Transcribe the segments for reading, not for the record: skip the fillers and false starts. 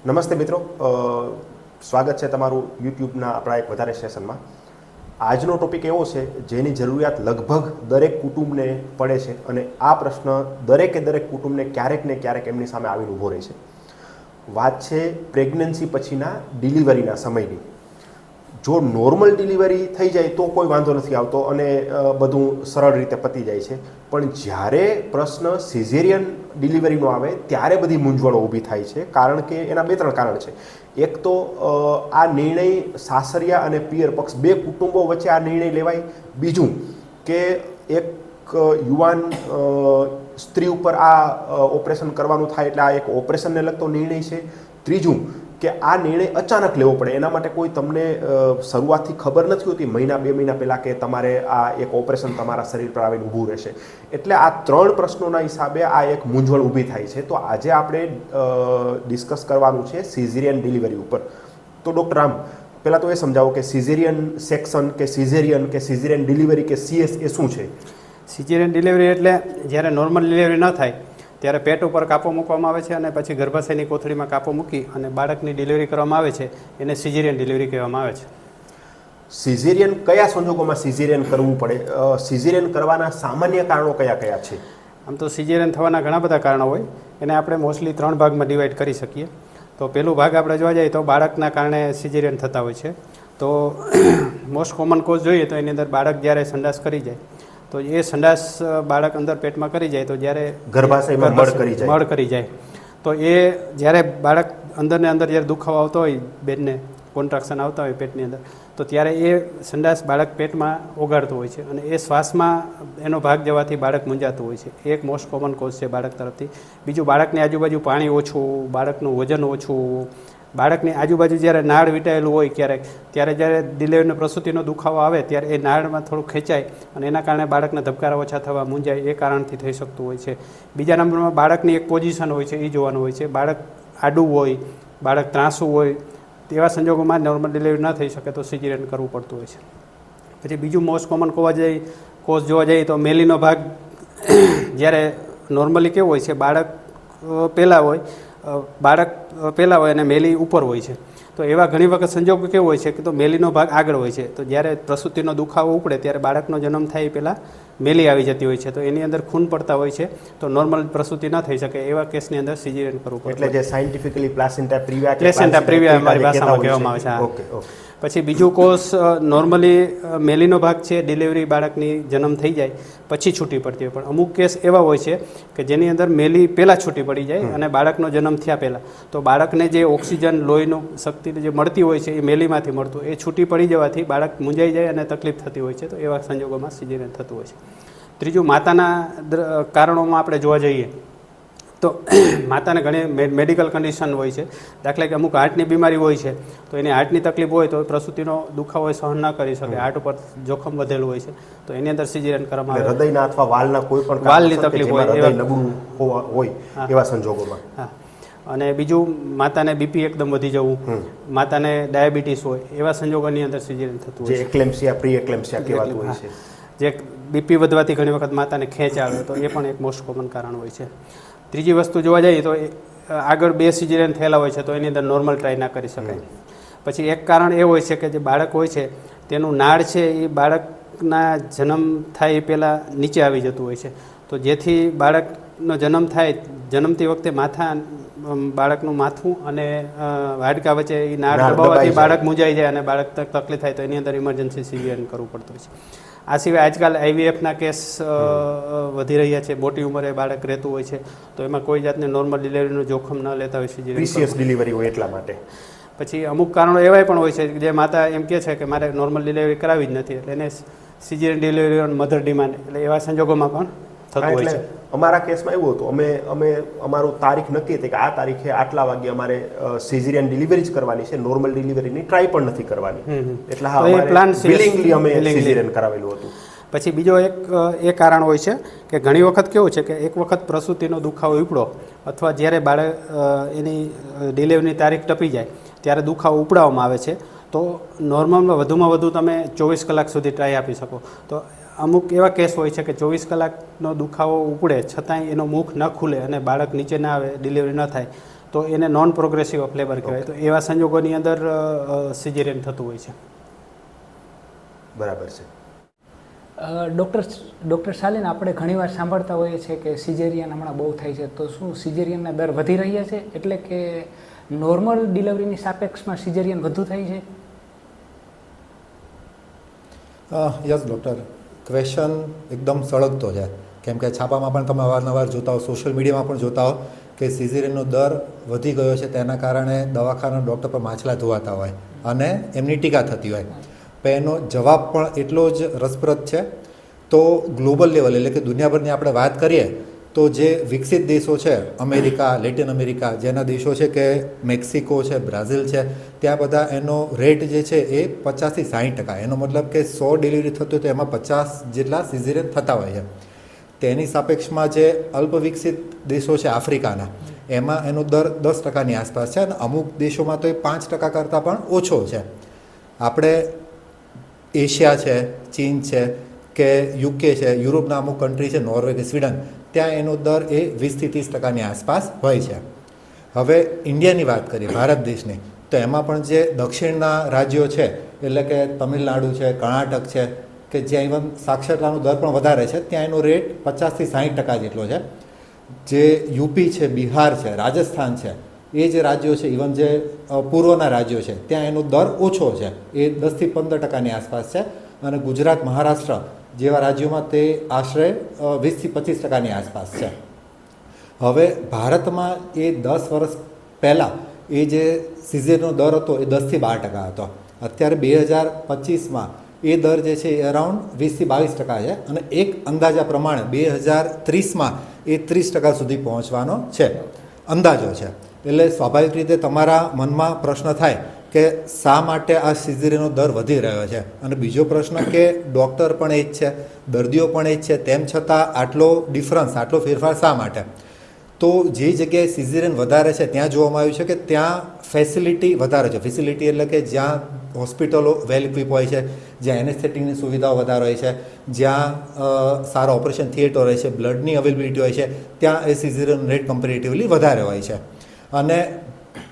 નમસ્તે મિત્રો, સ્વાગત છે તમારું યુટ્યુબના આપણા એક વધારે સેશનમાં. આજનો ટોપિક એવો છે જેની જરૂરિયાત લગભગ દરેક કુટુંબને પડે છે અને આ પ્રશ્ન દરેક કુટુંબને ક્યારેક ને ક્યારેક એમની સામે આવીને ઊભો રહે છે. વાત છે પ્રેગ્નન્સી પછીના ડિલિવરીના સમયની. જો નોર્મલ ડિલિવરી થઈ જાય તો કોઈ વાંધો નથી આવતો અને બધું સરળ રીતે પતી જાય છે, પણ જ્યારે પ્રશ્ન સિઝેરિયન ડિલિવરીનો આવે ત્યારે બધી મૂંઝવણો ઊભી થાય છે. કારણ કે એના 2-3 કારણ છે. એક તો આ નિર્ણય સાસરિયા અને પિયર પક્ષ બે કુટુંબો વચ્ચે આ નિર્ણય લેવાય. બીજું કે એક યુવાન સ્ત્રી ઉપર આ ઓપરેશન કરવાનું થાય એટલે આ એક ઓપરેશનને લગતો નિર્ણય છે. ત્રીજું કે આ નિર્ણય અચાનક લેવો પડે, એના માટે કોઈ તમને શરૂઆતથી ખબર નથી હોતી, 1-2 મહિના પહેલાં કે તમારે આ એક ઓપરેશન તમારા શરીર પર આવીને ઊભું રહેશે. એટલે આ 3 પ્રશ્નોના હિસાબે આ એક મૂંઝવણ ઊભી થાય છે. તો આજે આપણે ડિસ્કસ કરવાનું છે સિઝેરિયન ડિલિવરી ઉપર. તો ડૉક્ટર રામ, પહેલાં તો એ સમજાવો કે સિઝેરિયન સેક્શન કે સિઝેરિયન ડિલિવરી કે CS એ શું છે? સિઝેરિયન ડિલિવરી એટલે જ્યારે નોર્મલ ડિલિવરી ન થાય ત્યારે પેટ ઉપર કાપો મૂકવામાં આવે છે અને પછી ગર્ભાશયની કોથળીમાં કાપો મૂકી અને બાળકની ડિલિવરી કરવામાં આવે છે. એને સિઝેરિયન ડિલિવરી કહેવામાં આવે છે. સિઝેરિયન કયા સંજોગોમાં સિઝેરિયન કરવું પડે? સિઝેરિયન કરવાના સામાન્ય કારણો કયા કયા છે? આમ તો સિઝેરિયન થવાના ઘણા બધા કારણો હોય. એને આપણે મોસ્ટલી 3 ભાગમાં ડિવાઈડ કરી શકીએ. તો પહેલું ભાગ આપણે જોવા જઈએ તો બાળકના કારણે સિઝેરિયન થતા હોય છે. તો મોસ્ટ કોમન કોઝ જોઈએ તો એની અંદર બાળક જ્યારે સંડાસ કરી જાય તો એ સંડાસ બાળક અંદર પેટમાં કરી જાય તો જ્યારે ગર્ભાશયમાં મળ કરી જાય તો એ જ્યારે બાળક અંદરને અંદર જ્યારે દુખાવો આવતો હોય, બેનને કોન્ટ્રાક્શન આવતા હોય પેટની અંદર, તો ત્યારે એ સંડાસ બાળક પેટમાં ઓગાળતું હોય છે અને એ શ્વાસમાં એનો ભાગ જવાથી બાળક મૂંઝાતું હોય છે. એ એક મોસ્ટ કોમન કોઝ છે બાળક તરફથી. બીજું, બાળકની આજુબાજુ પાણી ઓછું, બાળકનું વજન ઓછું, બાળકની આજુબાજુ જ્યારે નાળ વીંટાયેલું હોય ક્યારેક, ત્યારે જ્યારે ડિલિવરીનો પ્રસૂતિનો દુખાવો આવે ત્યારે એ નાળમાં થોડું ખેંચાય અને એના કારણે બાળકના ધબકારા ઓછા થવા, મૂંઝાય, એ કારણથી થઈ શકતું હોય છે. બીજા નંબરમાં બાળકની એક પોઝિશન હોય છે, એ જોવાનું હોય છે. બાળક આડું હોય, બાળક ત્રાંસું હોય, તેવા સંજોગોમાં નોર્મલ ડિલિવરી ન થઈ શકે તો સિઝેરિયન કરવું પડતું હોય છે. પછી બીજું મોસ્ટ કોમન કોઝ જોવા જઈએ તો મેલીનો ભાગ જ્યારે નોર્મલી કેવો હોય છે, બાળક પહેલાં હોય અને મેલી ઉપર હોય છે. તો એવા ઘણી વખત સંજોગો કેવો હોય છે કે તો મેલીનો ભાગ આગળ હોય છે. તો જ્યારે પ્રસૂતિનો દુખાવો ઉપડે ત્યારે બાળકનો જન્મ થાય એ પહેલાં મેલી આવી જતી હોય છે. તો એની અંદર ખૂન પડતા હોય છે, તો નોર્મલ પ્રસૂતિ ન થઈ શકે. એવા કેસની અંદર સિઝેરિયન કરવું પડે. એટલે જે સાયન્ટિફિકલી પ્લાસેન્ટા પ્રિવિયા અમારી ભાષામાં કહેવામાં આવે છે. પછી બીજું કોઝ નોર્મલી મેલીનો ભાગ છે, ડિલિવરી બાળકની જન્મ થઈ જાય પછી છૂટી પડતી હોય. પણ અમુક કેસ એવા હોય છે કે જેની અંદર મેલી પહેલાં છૂટી પડી જાય અને બાળકનો જન્મ થયા પહેલાં, તો બાળકને જે ઓક્સિજન લોહીનું શક્તિ જે મળતી હોય છે એ મેલીમાંથી મળતું, એ છૂટી પડી જવાથી બાળક મૂંઝાઈ જાય અને તકલીફ થતી હોય છે. તો એવા સંજોગોમાં સિઝેરિયન થતું હોય છે. ત્રીજું, માતાના કારણોમાં આપણે જોવા જઈએ તો માતાને ઘણી મેડિકલ કન્ડિશન હોય છે. દાખલા કે અમુક હાર્ટની બીમારી હોય છે, તો એની હાર્ટની તકલીફ હોય તો પ્રસૂતિનો દુખાવો સહન ન કરી શકે, હાર્ટ ઉપર જોખમ વધેલું હોય છે, તો એની અંદર સિઝેરિયન કરવામાં આવે. હૃદયના અથવા વાલના કોઈ પણ વાલની તકલીફ હોય એવા સંજોગોમાં. હા. અને બીજું, માતાને બીપી એકદમ વધી જવું, માતાને ડાયાબિટીસ હોય, એવા સંજોગોની અંદર સિઝેરિયન થતું હોય છે. એક્લેમ્સિયા, પ્રી એક્લેમ્સિયા કહેવાતું હોય છે. જે બીપી વધવાથી ઘણી વખત માતાને ખેંચ આવે, તો એ પણ એક મોસ્ટ કોમન કારણ હોય છે. ત્રીજી વસ્તુ જોવા જઈએ તો આગળ 2 સિઝેરિયન થયેલા હોય છે તો એની અંદર નોર્મલ ટ્રાય ના કરી શકાય. પછી એક કારણ એ હોય છે કે જે બાળક હોય છે તેનું નાળ છે એ બાળકના જન્મ થાય એ પહેલાં નીચે આવી જતું હોય છે. તો જેથી બાળકનો જન્મ થાય, જન્મતી વખતે બાળકનું માથું અને હાડકા વચ્ચે એ નાળ દબાવવાથી બાળક મૂંઝાઈ જાય અને બાળક તકલીફ થાય, તો એની અંદર ઇમરજન્સી સિઝેરિયન કરવું પડતું હોય છે. આ સિવાય આજકાલ IVFના કેસ વધી રહ્યા છે. મોટી ઉંમરે બાળક રહેતું હોય છે તો એમાં કોઈ જાતને નોર્મલ ડિલિવરીનું જોખમ ન લેતા હોય સિઝેરિયન ડિલિવરી હોય એટલા માટે. પછી અમુક કારણો એવાય પણ હોય છે કે જે માતા એમ કહે છે કે મારે નોર્મલ ડિલિવરી કરાવી જ નથી, એટલે એને caesarean delivery on mother demand, એટલે એવા સંજોગોમાં પણ થતું હોય છે. અમારા કેસમાં એવું હતું, અમે અમારું તારીખ નક્કી હતી કે આ તારીખે આટલા વાગે અમારે સિઝેરિયન ડિલિવરી જ કરવાની છે, નોર્મલ ડિલિવરીની ટ્રાય પણ નથી કરવાની. એટલે હા, વિલિંગલી અમે સિઝેરિયન કરાવેલું હતું. પછી બીજો એક કારણ હોય છે કે ઘણી વખત કેવું છે કે એક વખત પ્રસૂતિનો દુખાવો ઉપડો અથવા જ્યારે બાળક એની ડિલિવરીની તારીખ ટપી જાય ત્યારે દુખાવો ઉપડાવવામાં આવે છે, તો નોર્મલમાં વધુમાં વધુ તમે 24 કલાક સુધી ટ્રાય આપી શકો. તો અમુક એવા કેસ હોય છે કે 24 કલાકનો દુખાવો ઉપડે છતાંય એનો મુખ ન ખુલે અને બાળક નીચે ના આવે, ડિલિવરી ન થાય, તો એને નોન પ્રોગ્રેસિવ ઓફ લેબર કહેવાય. તો એવા સંજોગોની અંદર સિઝેરિયન થતું હોય છે. બરાબર છે. ડૉક્ટર શાલિન, આપણે ઘણીવાર સાંભળતા હોઈએ છીએ કે સિઝેરિયન હમણાં બહુ થાય છે, તો શું સિઝેરિયનના દર વધી રહ્યા છે? એટલે કે નોર્મલ ડિલિવરીની સાપેક્ષમાં સિઝેરિયન વધુ થાય છે? યસ ડૉક્ટર, ક્વેશ્ચન એકદમ સળગતો છે. કેમ કે છાપામાં પણ તમે અવારનવાર જોતા હો, સોશિયલ મીડિયામાં પણ જોતા હો કે સિઝેરિયનનો દર વધી ગયો છે. તેના કારણે દવાખાના ડૉક્ટર પર માછલા ધોવાતા હોય અને એમની ટીકા થતી હોય. પણ એનો જવાબ પણ એટલો જ રસપ્રદ છે. તો ગ્લોબલ લેવલ એટલે કે દુનિયાભરની આપણે વાત કરીએ તો જે વિકસિત દેશો છે, અમેરિકા, લેટિન અમેરિકા, જેના દેશો છે કે મેક્સિકો છે, બ્રાઝિલ છે, ત્યાં બધા એનો રેટ જે છે એ 50થી 60%. એનો મતલબ કે 100 ડિલિવરી થતું હોય તો એમાં 50 જેટલા સિઝેરિયન થતા હોય છે. તેની સાપેક્ષમાં જે અલ્પ વિકસિત દેશો છે આફ્રિકાના, એમાં એનો દર 10%ની આસપાસ છે અને અમુક દેશોમાં તો એ 5% કરતાં પણ ઓછો છે. આપણે એશિયા છે, ચીન છે કે યુકે છે, યુરોપના અમુક કન્ટ્રી છે, નોર્વે કે સ્વીડન, ત્યાં એનો દર એ 20થી 30%ની આસપાસ હોય છે. હવે ઇન્ડિયાની વાત કરીએ, ભારત દેશની, તો એમાં પણ જે દક્ષિણના રાજ્યો છે એટલે કે તમિલનાડુ છે, કર્ણાટક છે, કે જ્યાં ઇવન સાક્ષરતાનો દર પણ વધારે છે, ત્યાં એનો રેટ 50થી 60% જેટલો છે. જે યુપી છે, બિહાર છે, રાજસ્થાન છે, એ જે રાજ્યો છે, ઇવન જે પૂર્વના રાજ્યો છે, ત્યાં એનો દર ઓછો છે, એ 10થી 15%ની આસપાસ છે. અને ગુજરાત, મહારાષ્ટ્ર જેવા રાજ્યોમાં તે આશરે 20થી 25%ની આસપાસ છે. હવે ભારતમાં એ 10 વર્ષ પહેલાં એ જે સિઝેરિયનનો દર હતો એ 10થી 12% હતો. અત્યારે 2025માં એ દર જે છે એ અરાઉન્ડ 20થી 22% છે અને એક અંદાજા પ્રમાણે 2030માં એ 30% સુધી પહોંચવાનો છે, અંદાજો છે. એટલે સ્વાભાવિક રીતે તમારા મનમાં પ્રશ્ન થાય કે શા માટે આ સિઝેરિયનનો દર વધી રહ્યો છે? અને બીજો પ્રશ્ન કે ડૉક્ટર પણ એ જ છે, દર્દીઓ પણ એ જ છે, તેમ છતાં આટલો ડિફરન્સ, આટલો ફેરફાર શા માટે? તો જે જગ્યાએ સિઝેરિયન વધારે છે ત્યાં જોવામાં આવ્યું છે કે ત્યાં ફેસિલિટી વધારે છે. ફેસિલિટી એટલે કે જ્યાં હોસ્પિટલો વેલ ઇક્વિપ હોય છે, જ્યાં એનેસ્થેટિકની સુવિધાઓ વધારે હોય છે, જ્યાં સારા ઓપરેશન થિયેટર હોય છે, બ્લડની અવેલેબિલિટી હોય છે, ત્યાં એ સિઝેરિયન રેટ કમ્પેરેટિવલી વધારે હોય છે. અને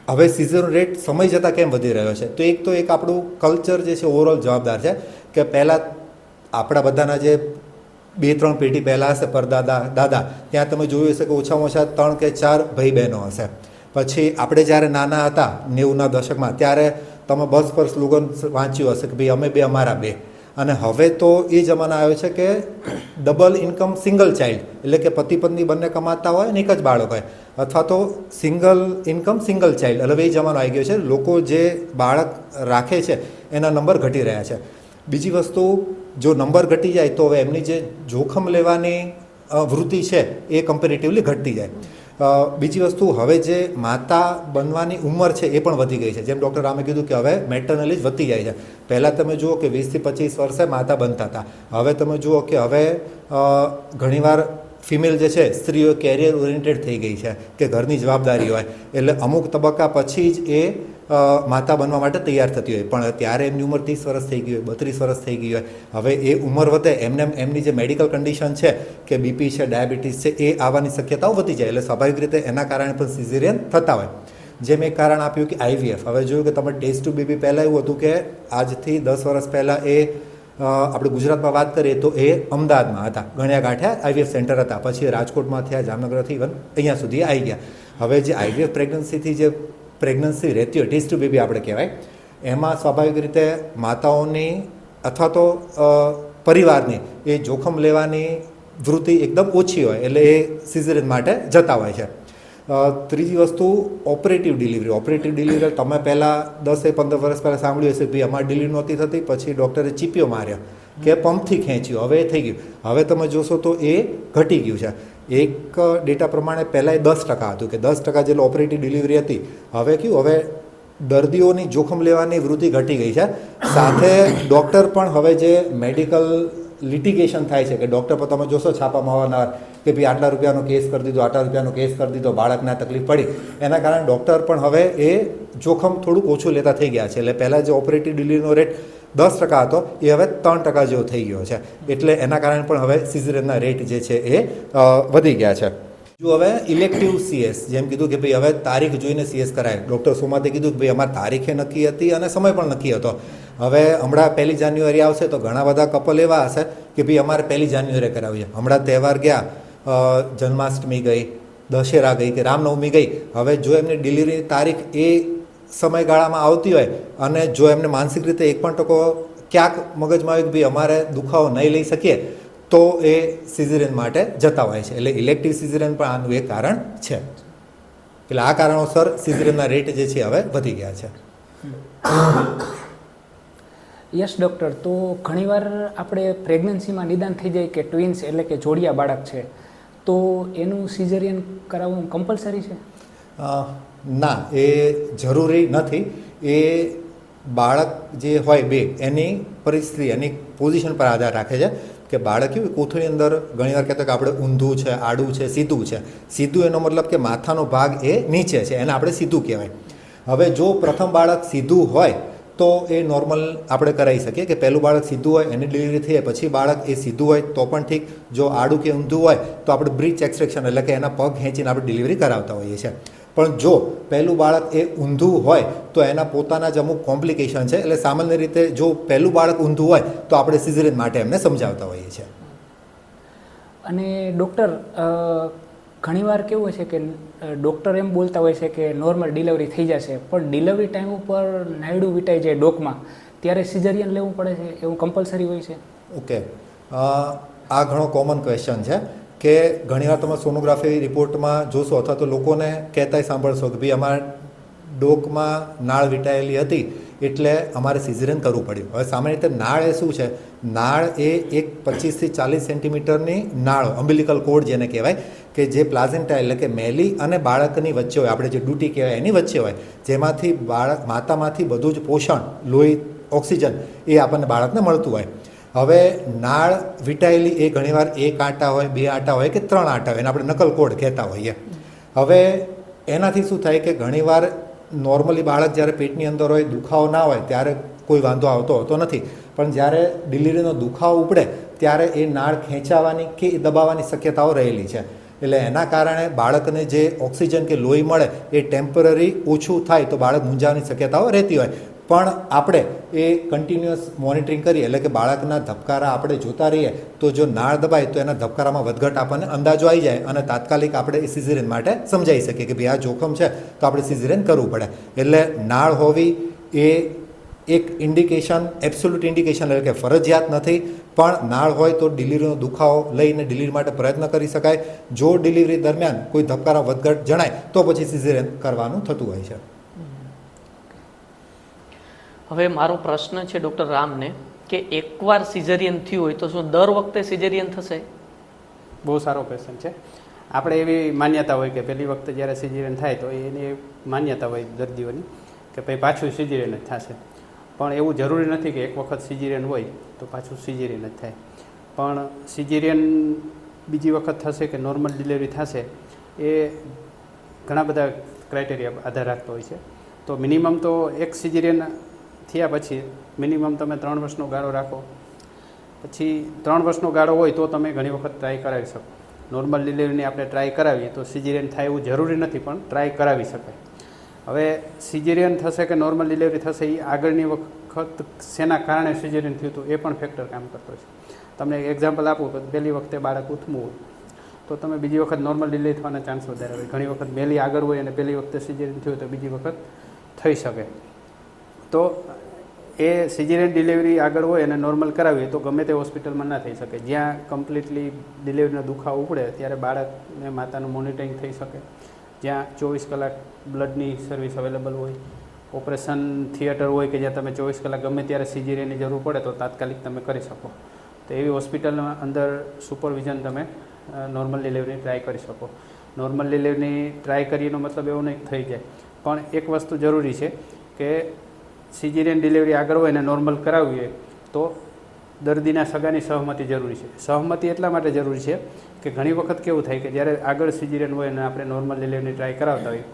હવે સિઝેરિયન રેટ સમય જતાં કેમ વધી રહ્યો છે? તો એક આપણું કલ્ચર જે છે ઓવરઓલ જવાબદાર છે. કે પહેલાં આપણા બધાના જે 2-3 પેઢી પહેલાં હશે, પરદાદા, દાદા, ત્યાં તમે જોયું હશે કે ઓછામાં ઓછા 3 કે 4 ભાઈ બહેનો હશે. પછી આપણે જ્યારે નાના હતા 90ના દશકમાં, ત્યારે તમે બસ પર સ્લોગન વાંચ્યું હશે કે ભાઈ અમે બે, અમારા બે. અને હવે તો એ જમાના આવ્યો છે કે ડબલ ઇન્કમ સિંગલ ચાઇલ્ડ, એટલે કે પતિ પત્ની બંને કમાતા હોય અને એક જ બાળક હોય, અથવા તો સિંગલ ઇન્કમ સિંગલ ચાઇલ્ડ. એટલે એ જમાનો આવી ગયો છે. લોકો જે બાળક રાખે છે એના નંબર ઘટી રહ્યા છે. બીજી વસ્તુ, જો નંબર ઘટી જાય તો હવે એમની જે જોખમ લેવાની વૃત્તિ છે એ કમ્પેરેટિવલી ઘટતી જાય. બીજી વસ્તુ, હવે જે માતા બનવાની ઉંમર છે એ પણ વધી ગઈ છે. જેમ ડૉક્ટર રામે કીધું કે હવે મેટર્નલ એજ વધતી જાય છે. પહેલાં તમે જુઓ કે 20થી 25 વર્ષે માતા બનતા હતા. હવે તમે જુઓ કે હવે ઘણીવાર ફિમેલ જે છે, સ્ત્રીઓ કેરિયર ઓરિએન્ટેડ થઈ ગઈ છે કે ઘરની જવાબદારી હોય, એટલે અમુક તબક્કા પછી જ એ માતા બનવા માટે તૈયાર થતી હોય. પણ ત્યારે એમની ઉંમર 30 વર્ષ થઈ ગઈ હોય, 32 વર્ષ થઈ ગઈ હોય. હવે એ ઉંમર વધે એમને એમની જે મેડિકલ કન્ડિશન છે કે બીપી છે, ડાયાબિટીસ છે, એ આવવાની શક્યતાઓ વધી જાય. એટલે સ્વાભાવિક રીતે એના કારણે પણ સિઝેરિયન થતા હોય. જેમ એક કારણ આપ્યું કે IVF. હવે જોયું કે તમે ટેસ્ટ ટુ બેબી પહેલાં એવું હતું કે આજથી 10 વર્ષ પહેલાં એ આપણે ગુજરાતમાં વાત કરીએ તો એ અમદાવાદમાં હતા, ગણ્યા ગાંઠ્યા IVF સેન્ટર હતા. પછી રાજકોટમાં થયા, જામનગરથી ઇવન અહીંયા સુધી આવી ગયા. હવે જે IVF પ્રેગ્નન્સીથી જે પ્રેગ્નન્સી રહેતી હોય, ટેસ્ટ ટુ બેબી આપણે કહેવાય, એમાં સ્વાભાવિક રીતે માતાઓની અથવા તો પરિવારની એ જોખમ લેવાની વૃત્તિ એકદમ ઓછી હોય, એટલે એ સિઝેરિયન માટે જતા હોય છે. ત્રીજી વસ્તુ, ઓપરેટિવ ડિલિવરી. ઓપરેટિવ ડિલિવરી તમે પહેલાં 10-15 વર્ષ પહેલાં સાંભળ્યું હશે, ભાઈ અમારી ડિલિવરી નહોતી થતી, પછી ડૉક્ટરે ચીપિયો માર્યો કે પંપથી ખેંચ્યું, હવે એ થઈ ગયું. હવે તમે જોશો તો એ ઘટી ગયું છે. એક ડેટા પ્રમાણે પહેલાં એ 10% હતું કે 10% જેટલો ઓપરેટિવ ડિલિવરી હતી. હવે કેવું, હવે દર્દીઓની જોખમ લેવાની વૃત્તિ ઘટી ગઈ છે. સાથે ડૉક્ટર પણ હવે જે મેડિકલ લિટિગેશન થાય છે કે ડૉક્ટર પર તમે જોશો છાપામાં અવારનવાર કે ભાઈ આટલા રૂપિયાનો કેસ કરી દીધો, આટલા રૂપિયાનો કેસ કરી દીધો, બાળકને તકલીફ પડી, એના કારણે ડૉક્ટર પણ હવે એ જોખમ થોડુંક ઓછું લેતા થઈ ગયા છે. એટલે પહેલાં જે ઓપરેટિવ ડિલિવરીનો રેટ 10% હતો એ હવે 3% જેવો થઈ ગયો છે. એટલે એના કારણે પણ હવે સિઝેરિયનના રેટ જે છે એ વધી ગયા છે. જો હવે ઇલેક્ટિવ સીએસ જેમ કીધું કે ભાઈ હવે તારીખ જોઈને સીએસ કરાય. ડૉક્ટર સોમાતે કીધું કે ભાઈ અમારી તારીખે નક્કી હતી અને સમય પણ નક્કી હતો. હવે હમણાં 1 જાન્યુઆરી આવશે તો ઘણા બધા કપલ એવા હશે કે ભાઈ અમારે 1 જાન્યુઆરી કરાવીએ. હમણાં તહેવાર ગયા, જન્માષ્ટમી ગઈ, દશેરા ગઈ કે રામનવમી ગઈ. હવે જો એમની ડિલિવરીની તારીખ એ સમયગાળામાં આવતી હોય અને જો એમને માનસિક રીતે 1% ક્યાંક મગજમાં આવે કે ભાઈ અમારે દુખાવો નહીં લઈ શકીએ તો એ સિઝેરિયન માટે જતા હોય છે. એટલે ઇલેક્ટિવ સિઝેરિયન પણ આનું એક કારણ છે. એટલે આ કારણોસર સિઝેરિયનના રેટ જે છે હવે વધી ગયા છે. યસ ડૉક્ટર, તો ઘણીવાર આપણે પ્રેગ્નન્સીમાં નિદાન થઈ જાય કે ટ્વિન્સ એટલે કે જોડિયા બાળક છે, તો એનું સિઝેરિયન કરાવવું કમ્પલસરી છે? ના, એ જરૂરી નથી. એ બાળક જે હોય બે એની પરિસ્થિતિ એની પોઝિશન પર આધાર રાખે છે કે બાળક કેવું કોથળી અંદર ઘણીવાર કહેતા કે આપણે ઊંધું છે, આડું છે, સીધું છે. સીધું એનો મતલબ કે માથાનો ભાગ એ નીચે છે, એને આપણે સીધું કહેવાય. હવે જો પ્રથમ બાળક સીધું હોય તો એ નોર્મલ આપણે કરાવી શકીએ કે પહેલું બાળક સીધું હોય એની ડિલિવરી થઈ પછી બાળક એ સીધું હોય તો પણ ઠીક. જો આડું કે ઊંધું હોય તો આપણે બ્રીચ એક્સટ્રેક્શન એટલે કે એના પગ ખેંચીને આપણે ડિલિવરી કરાવતા હોઈએ છીએ. પણ જો પહેલું બાળક એ ઊંધું હોય તો એના પોતાના જ અમુક કોમ્પ્લિકેશન છે. એટલે સામાન્ય રીતે જો પહેલું બાળક ઊંધું હોય તો આપણે સિઝેરિયન માટે એમને સમજાવતા હોઈએ છીએ. અને ડૉક્ટર, ઘણીવાર કેવું હોય છે કે ડૉક્ટર એમ બોલતા હોય છે કે નોર્મલ ડિલિવરી થઈ જશે, પણ ડિલિવરી ટાઈમ ઉપર નાયડું વિટાઈ જાય ડોકમાં, ત્યારે સિઝેરિયન લેવું પડે છે, એવું કમ્પલસરી હોય છે? ઓકે, આ ઘણો કોમન ક્વેશ્ચન છે કે ઘણીવાર તમે સોનોગ્રાફી રિપોર્ટમાં જોશો અથવા તો લોકોને કહેતાય સાંભળશો કે ભાઈ અમારા ડોકમાં નાળ વીંટાયેલી હતી એટલે અમારે સિઝેરિયન કરવું પડ્યું. હવે સામાન્ય રીતે નાળ એ શું છે? નાળ એ એક 25 થી 40 સેન્ટીમીટરની નાળ, અમ્બિલિકલ કોડ જેને કહેવાય, કે જે પ્લાઝેન્ટા એટલે કે મેલી અને બાળકની વચ્ચે હોય, આપણે જે ડ્યુટી કહેવાય એની વચ્ચે હોય, જેમાંથી બાળક માતામાંથી બધું જ પોષણ, લોહી, ઓક્સિજન એ આપણને બાળકને મળતું હોય. હવે નાળ વીંટાયેલી એ ઘણીવાર 1 આંટા હોય, 2 આંટા હોય કે 3 આંટા હોય, એને આપણે નકલ કોડ કહેતા હોઈએ. હવે એનાથી શું થાય કે ઘણીવાર નોર્મલી બાળક જ્યારે પેટની અંદર હોય, દુખાવો ના હોય ત્યારે કોઈ વાંધો આવતો હોતો નથી. પણ જ્યારે ડિલિવરીનો દુખાવો ઉપડે ત્યારે એ નાળ ખેંચાવાની કે દબાવવાની શક્યતાઓ રહેલી છે. એટલે એના કારણે બાળકને જે ઓક્સિજન કે લોહી મળે એ ટેમ્પરરી ઓછું થાય તો બાળક મૂંઝાવાની શક્યતાઓ રહેતી હોય. પણ આપણે એ કન્ટિન્યુઅસ મોનિટરિંગ કરીએ એટલે કે બાળકના ધબકારા આપણે જોતા રહીએ તો જો નાળ દબાય તો એના ધબકારામાં વધઘટ આપણને અંદાજો આવી જાય અને તાત્કાલિક આપણે એ સિઝેરિયન માટે સમજાવી શકીએ કે ભાઈ આ જોખમ છે તો આપણે સિઝેરિયન કરવું પડે. એટલે નાળ હોવી એ એક ઇન્ડિકેશન, એબ્સોલ્યુટ ઇન્ડિકેશન એટલે કે ફરજિયાત નથી, પણ નાળ હોય તો ડિલિવરીનો દુખાવો લઈને ડિલિવરી માટે પ્રયત્ન કરી શકાય. જો ડિલિવરી દરમિયાન કોઈ ધબકારા વધઘટ જણાય તો પછી સિઝેરિયન કરવાનું થતું હોય છે. હવે મારો પ્રશ્ન છે ડૉક્ટર રામને કે એકવાર સિઝેરિયન થયું હોય તો શું દર વખતે સિઝેરિયન થશે? બહુ સારો ક્વેશ્ચન છે. આપણે એવી માન્યતા હોય કે પહેલી વખતે જ્યારે સિઝેરિયન થાય તો એની માન્યતા હોય દર્દીઓની કે ભાઈ પાછું સિઝેરિયન જ થશે. પણ એવું જરૂરી નથી કે એક વખત સિઝેરિયન હોય તો પાછું સિઝેરિયન જ થાય. પણ સિઝેરિયન બીજી વખત થશે કે નોર્મલ ડિલિવરી થશે એ ઘણા બધા ક્રાઇટેરિયા આધાર રાખતો હોય છે. તો મિનિમમ તો એક સિઝેરિયન થયા પછી મિનિમમ તમે 3 વર્ષનો ગાળો રાખો. પછી 3 વર્ષનો ગાળો હોય તો તમે ઘણી વખત ટ્રાય કરાવી શકો. નોર્મલ ડિલિવરીની આપણે ટ્રાય કરાવીએ તો સિઝેરિયન થાય એવું જરૂરી નથી, પણ ટ્રાય કરાવી શકાય. હવે સિઝેરિયન થશે કે નોર્મલ ડિલિવરી થશે એ આગળની વખત શેના કારણે સિઝેરિયન થયું હતું એ પણ ફેક્ટર કામ કરતો છે. તમને એક્ઝામ્પલ આપું તો પહેલી વખતે બાળક ઉથમું હોય તો તમે બીજી વખત નોર્મલ ડિલિવરી થવાના ચાન્સ વધારે હોય. ઘણી વખત મેલી આગળ હોય અને પહેલી વખતે સિઝેરિયન થયું તો બીજી વખત થઈ શકે. તો એ સિઝેરિયન ડિલિવરી આગળ હોય અને નોર્મલ કરાવીએ તો ગમે તે હોસ્પિટલમાં ના થઈ શકે. જ્યાં કમ્પ્લીટલી ડિલિવરીનો દુખાવો ઉપડે ત્યારે બાળકને માતાનું મોનિટરિંગ થઈ શકે, જ્યાં 24 કલાક બ્લડની સર્વિસ અવેલેબલ હોય, ઓપરેશન થિયેટર હોય કે જ્યાં તમે 24 કલાક ગમે ત્યારે સિઝેરિયનની જરૂર પડે તો તાત્કાલિક તમે કરી શકો. તો એવી હોસ્પિટલના અંદર સુપરવિઝન તમે નોર્મલ ડિલિવરી ટ્રાય કરી શકો. નોર્મલ ડિલિવરીની ટ્રાય કરીએનો મતલબ એવો નહીં થઈ જાય. પણ એક વસ્તુ જરૂરી છે કે સિઝેરિયન ડિલિવરી આગળ હોય અને નોર્મલ કરાવીએ તો દર્દીના સગાની સહમતિ જરૂરી છે. સહમતિ એટલા માટે જરૂરી છે કે ઘણી વખત કેવું થાય કે જ્યારે આગળ સિઝેરિયન હોય અને આપણે નોર્મલ ડિલિવરીની ટ્રાય કરાવતા હોઈએ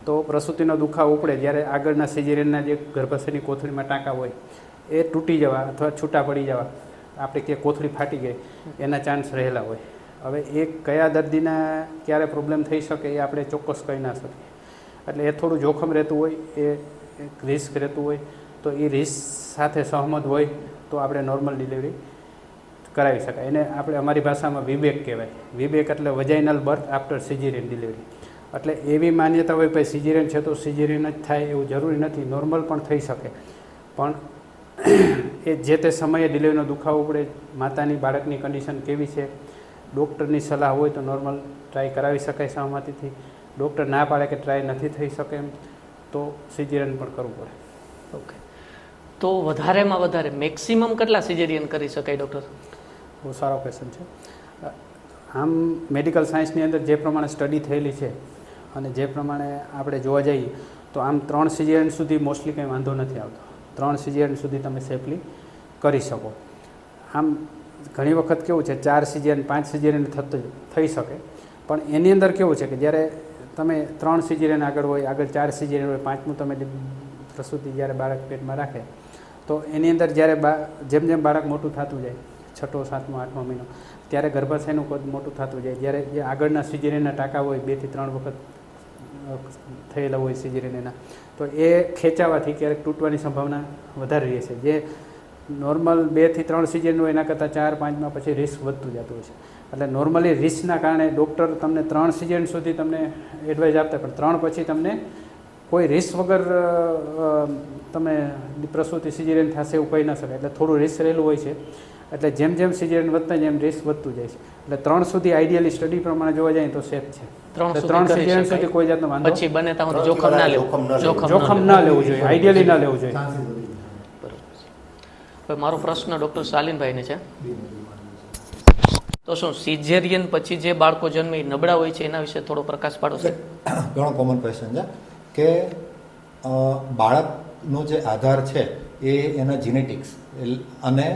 તો પ્રસૂતિનો દુખાવો ઉપડે જ્યારે આગળના સિઝેરિયનના જે ગર્ભાશયની કોથળીમાં ટાંકા હોય એ તૂટી જવા અથવા છૂટા પડી જવા, આપણે કે કોથળી ફાટી ગઈ એના ચાન્સ રહેલા હોય. હવે એ કયા દર્દીના ક્યારે પ્રોબ્લેમ થઈ શકે એ આપણે ચોક્કસ કહી ના શકીએ. એટલે એ થોડું જોખમ રહેતું હોય, એ એક રિસ્ક રહેતું હોય, તો એ રિસ્ક સાથે સહમત હોય તો આપણે નોર્મલ ડિલિવરી કરાવી શકાય. એને આપણે અમારી ભાષામાં વિબેક કહેવાય. વિબેક એટલે vaginal birth after caesarean delivery. એટલે એવી માન્યતા હોય ભાઈ સિઝેરિયન છે તો સિઝેરિયન જ થાય એવું જરૂરી નથી, નોર્મલ પણ થઈ શકે. પણ એ જે તે સમયે ડિલિવરીનો દુખાવો પડે, માતાની બાળકની કન્ડિશન કેવી છે, ડૉક્ટરની સલાહ હોય તો નોર્મલ ટ્રાય કરાવી શકાય સહમતિથી. ડૉક્ટર ના પાડે કે ટ્રાય નથી થઈ શકે એમ તો સિઝેરિયન પણ કરવું પડે. ઓકે, તો વધારેમાં વધારે મેક્સિમમ કેટલા સિઝેરિયન કરી શકાય ડૉક્ટર? બહુ સારો ક્વેશ્ચન છે. આમ મેડિકલ સાયન્સની અંદર જે પ્રમાણે સ્ટડી થયેલી છે અને જે પ્રમાણે આપણે જોવા જઈએ તો આમ 3 સિઝેરિયન સુધી મોસ્ટલી કંઈ વાંધો નથી આવતો. 3 સિઝેરિયન સુધી તમે સેફલી કરી શકો. આમ ઘણી વખત કેવું છે 4 સિઝેરિયન 5 સિઝેરિયન થઈ શકે, પણ એની અંદર કેવું છે કે જ્યારે તમે 3 સિઝેરિયન આગળ હોય, આગળ 4 સિઝેરિયન હોય, 5મું તમે પ્રસૂતિ જ્યારે બાળક પેટમાં રાખે તો એની અંદર જ્યારે જેમ જેમ બાળક મોટું થતું જાય, 6, 7, 8મો મહિનો, ત્યારે ગર્ભાશયનું કદ મોટું થતું જાય. જ્યારે જે આગળના સિઝેરિયનના ટાંકા હોય 2 થી 3 વખત થયેલા હોય સિઝેરિયન એના, તો એ ખેંચાવાથી ક્યારેક તૂટવાની સંભાવના વધારે રહે છે. જે નોર્મલ 2 થી 3 સિઝેરિયન હોય એના કરતાં 4, 5માં પછી રિસ્ક વધતું જતું હોય છે. એટલે નોર્મલી રિસ્કના કારણે ડૉક્ટર તમને 3 સિઝેરિયન સુધી તમને એડવાઇસ આપતા, પણ 3 પછી તમને કોઈ રિસ્ક વગર તમે પ્રસૂતિ સિઝેરિયન થશે એવું કહી ન શકાય. એટલે થોડું રિસ્ક રહેલું હોય છે. એટલે જેમ જેમ સિઝેરિયન વધતા જાય એમ રિસ્ક વધતું જાય છે. એટલે 3 સુધી આઈડિયલી સ્ટડી પ્રમાણે જોવા જાય તો સેફ છે. 3 સિઝેરિયન સુધી કોઈ જાતનો વાંધો પછી બને ત્યાં સુધી જોખમ ના લેવું, જોખમ ના લેવું જોઈએ, આઈડિયલી ના લેવું જોઈએ. બરોબર. હવે મારો પ્રશ્ન ડૉક્ટર શાલિનભાઈને છે, તો શું સિઝેરિયન પછી જે બાળકો જન્મે એ નબળા હોય છે એના વિશે થોડો પ્રકાશ પાડો છે? ઘણો કોમન ક્વેશ્ચન છે કે બાળકનો જે આધાર છે એ એના જીનેટિક્સ અને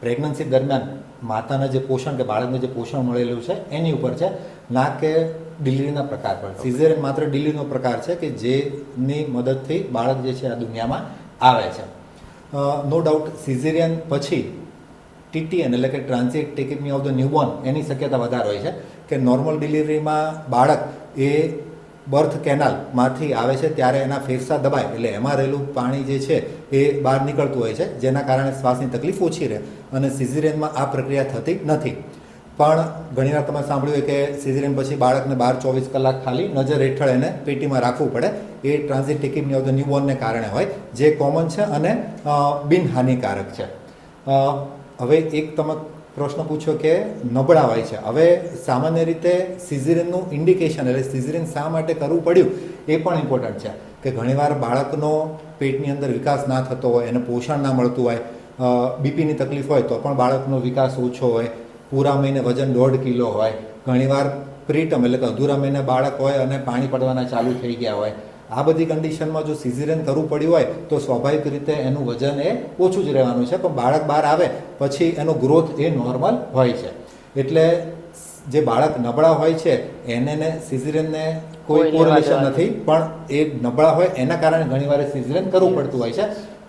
પ્રેગ્નન્સી દરમિયાન માતાના જે પોષણ કે બાળકને જે પોષણ મળેલું છે એની ઉપર છે, ના કે ડિલિવરીના પ્રકાર પર. સિઝેરિયન માત્ર ડિલિવરીનો પ્રકાર છે કે જેની મદદથી બાળક જે છે આ દુનિયામાં આવે છે. નો ડાઉટ સિઝેરિયન પછી TTN એટલે કે ટ્રાન્ઝિટ ટેકિટમી ઓફ ધ ન્યૂબોર્ન એની શક્યતા વધારે હોય છે કે નોર્મલ ડિલિવરીમાં બાળક એ બર્થ કેનાલમાંથી આવે છે ત્યારે એના ફેફસા દબાય એટલે એમાં રહેલું પાણી જે છે એ બહાર નીકળતું હોય છે, જેના કારણે શ્વાસની તકલીફ ઓછી રહે. અને સિઝેરિયનમાં આ પ્રક્રિયા થતી નથી. પણ ઘણીવાર તમે સાંભળ્યું હોય કે સિઝેરિયન પછી બાળકને 12-24 કલાક ખાલી નજર હેઠળ એને પેટીમાં રાખવું પડે. એ ટ્રાન્ઝિટ ટેકિટમી ઓફ ધ ન્યૂબોર્નને કારણે હોય, જે કોમન છે અને બિનહાનિકારક છે. હવે એક તમે પ્રશ્ન પૂછ્યો કે નબળા હોય છે. હવે સામાન્ય રીતે સિઝેરિયનનું ઇન્ડિકેશન એટલે સિઝેરિયન શા માટે કરવું પડ્યું એ પણ ઇમ્પોર્ટન્ટ છે કે ઘણીવાર બાળકનો પેટની અંદર વિકાસ ના થતો હોય, એને પોષણ ના મળતું હોય, બીપીની તકલીફ હોય તો પણ બાળકનો વિકાસ ઓછો હોય, પૂરા મહિને વજન 1.5 કિલો હોય, ઘણીવાર પ્રીટર્મ એટલે કે અધૂરા મહિને બાળક હોય અને પાણી પડવાના ચાલુ થઈ ગયા હોય. આ બધી કન્ડિશનમાં જો સિઝેરિયન કરવું પડ્યું હોય તો સ્વાભાવિક રીતે એનું વજન એ ઓછું જ રહેવાનું છે, પણ બાળક બહાર આવે પછી એનો ગ્રોથ એ નોર્મલ હોય છે. એટલે જે બાળક નબળા હોય છે એને સિઝેરિયનને કોઈ કોરિલેશન નથી, પણ એ નબળા હોય એના કારણે ઘણીવાર સિઝેરિયન કરવું પડતું હોય છે.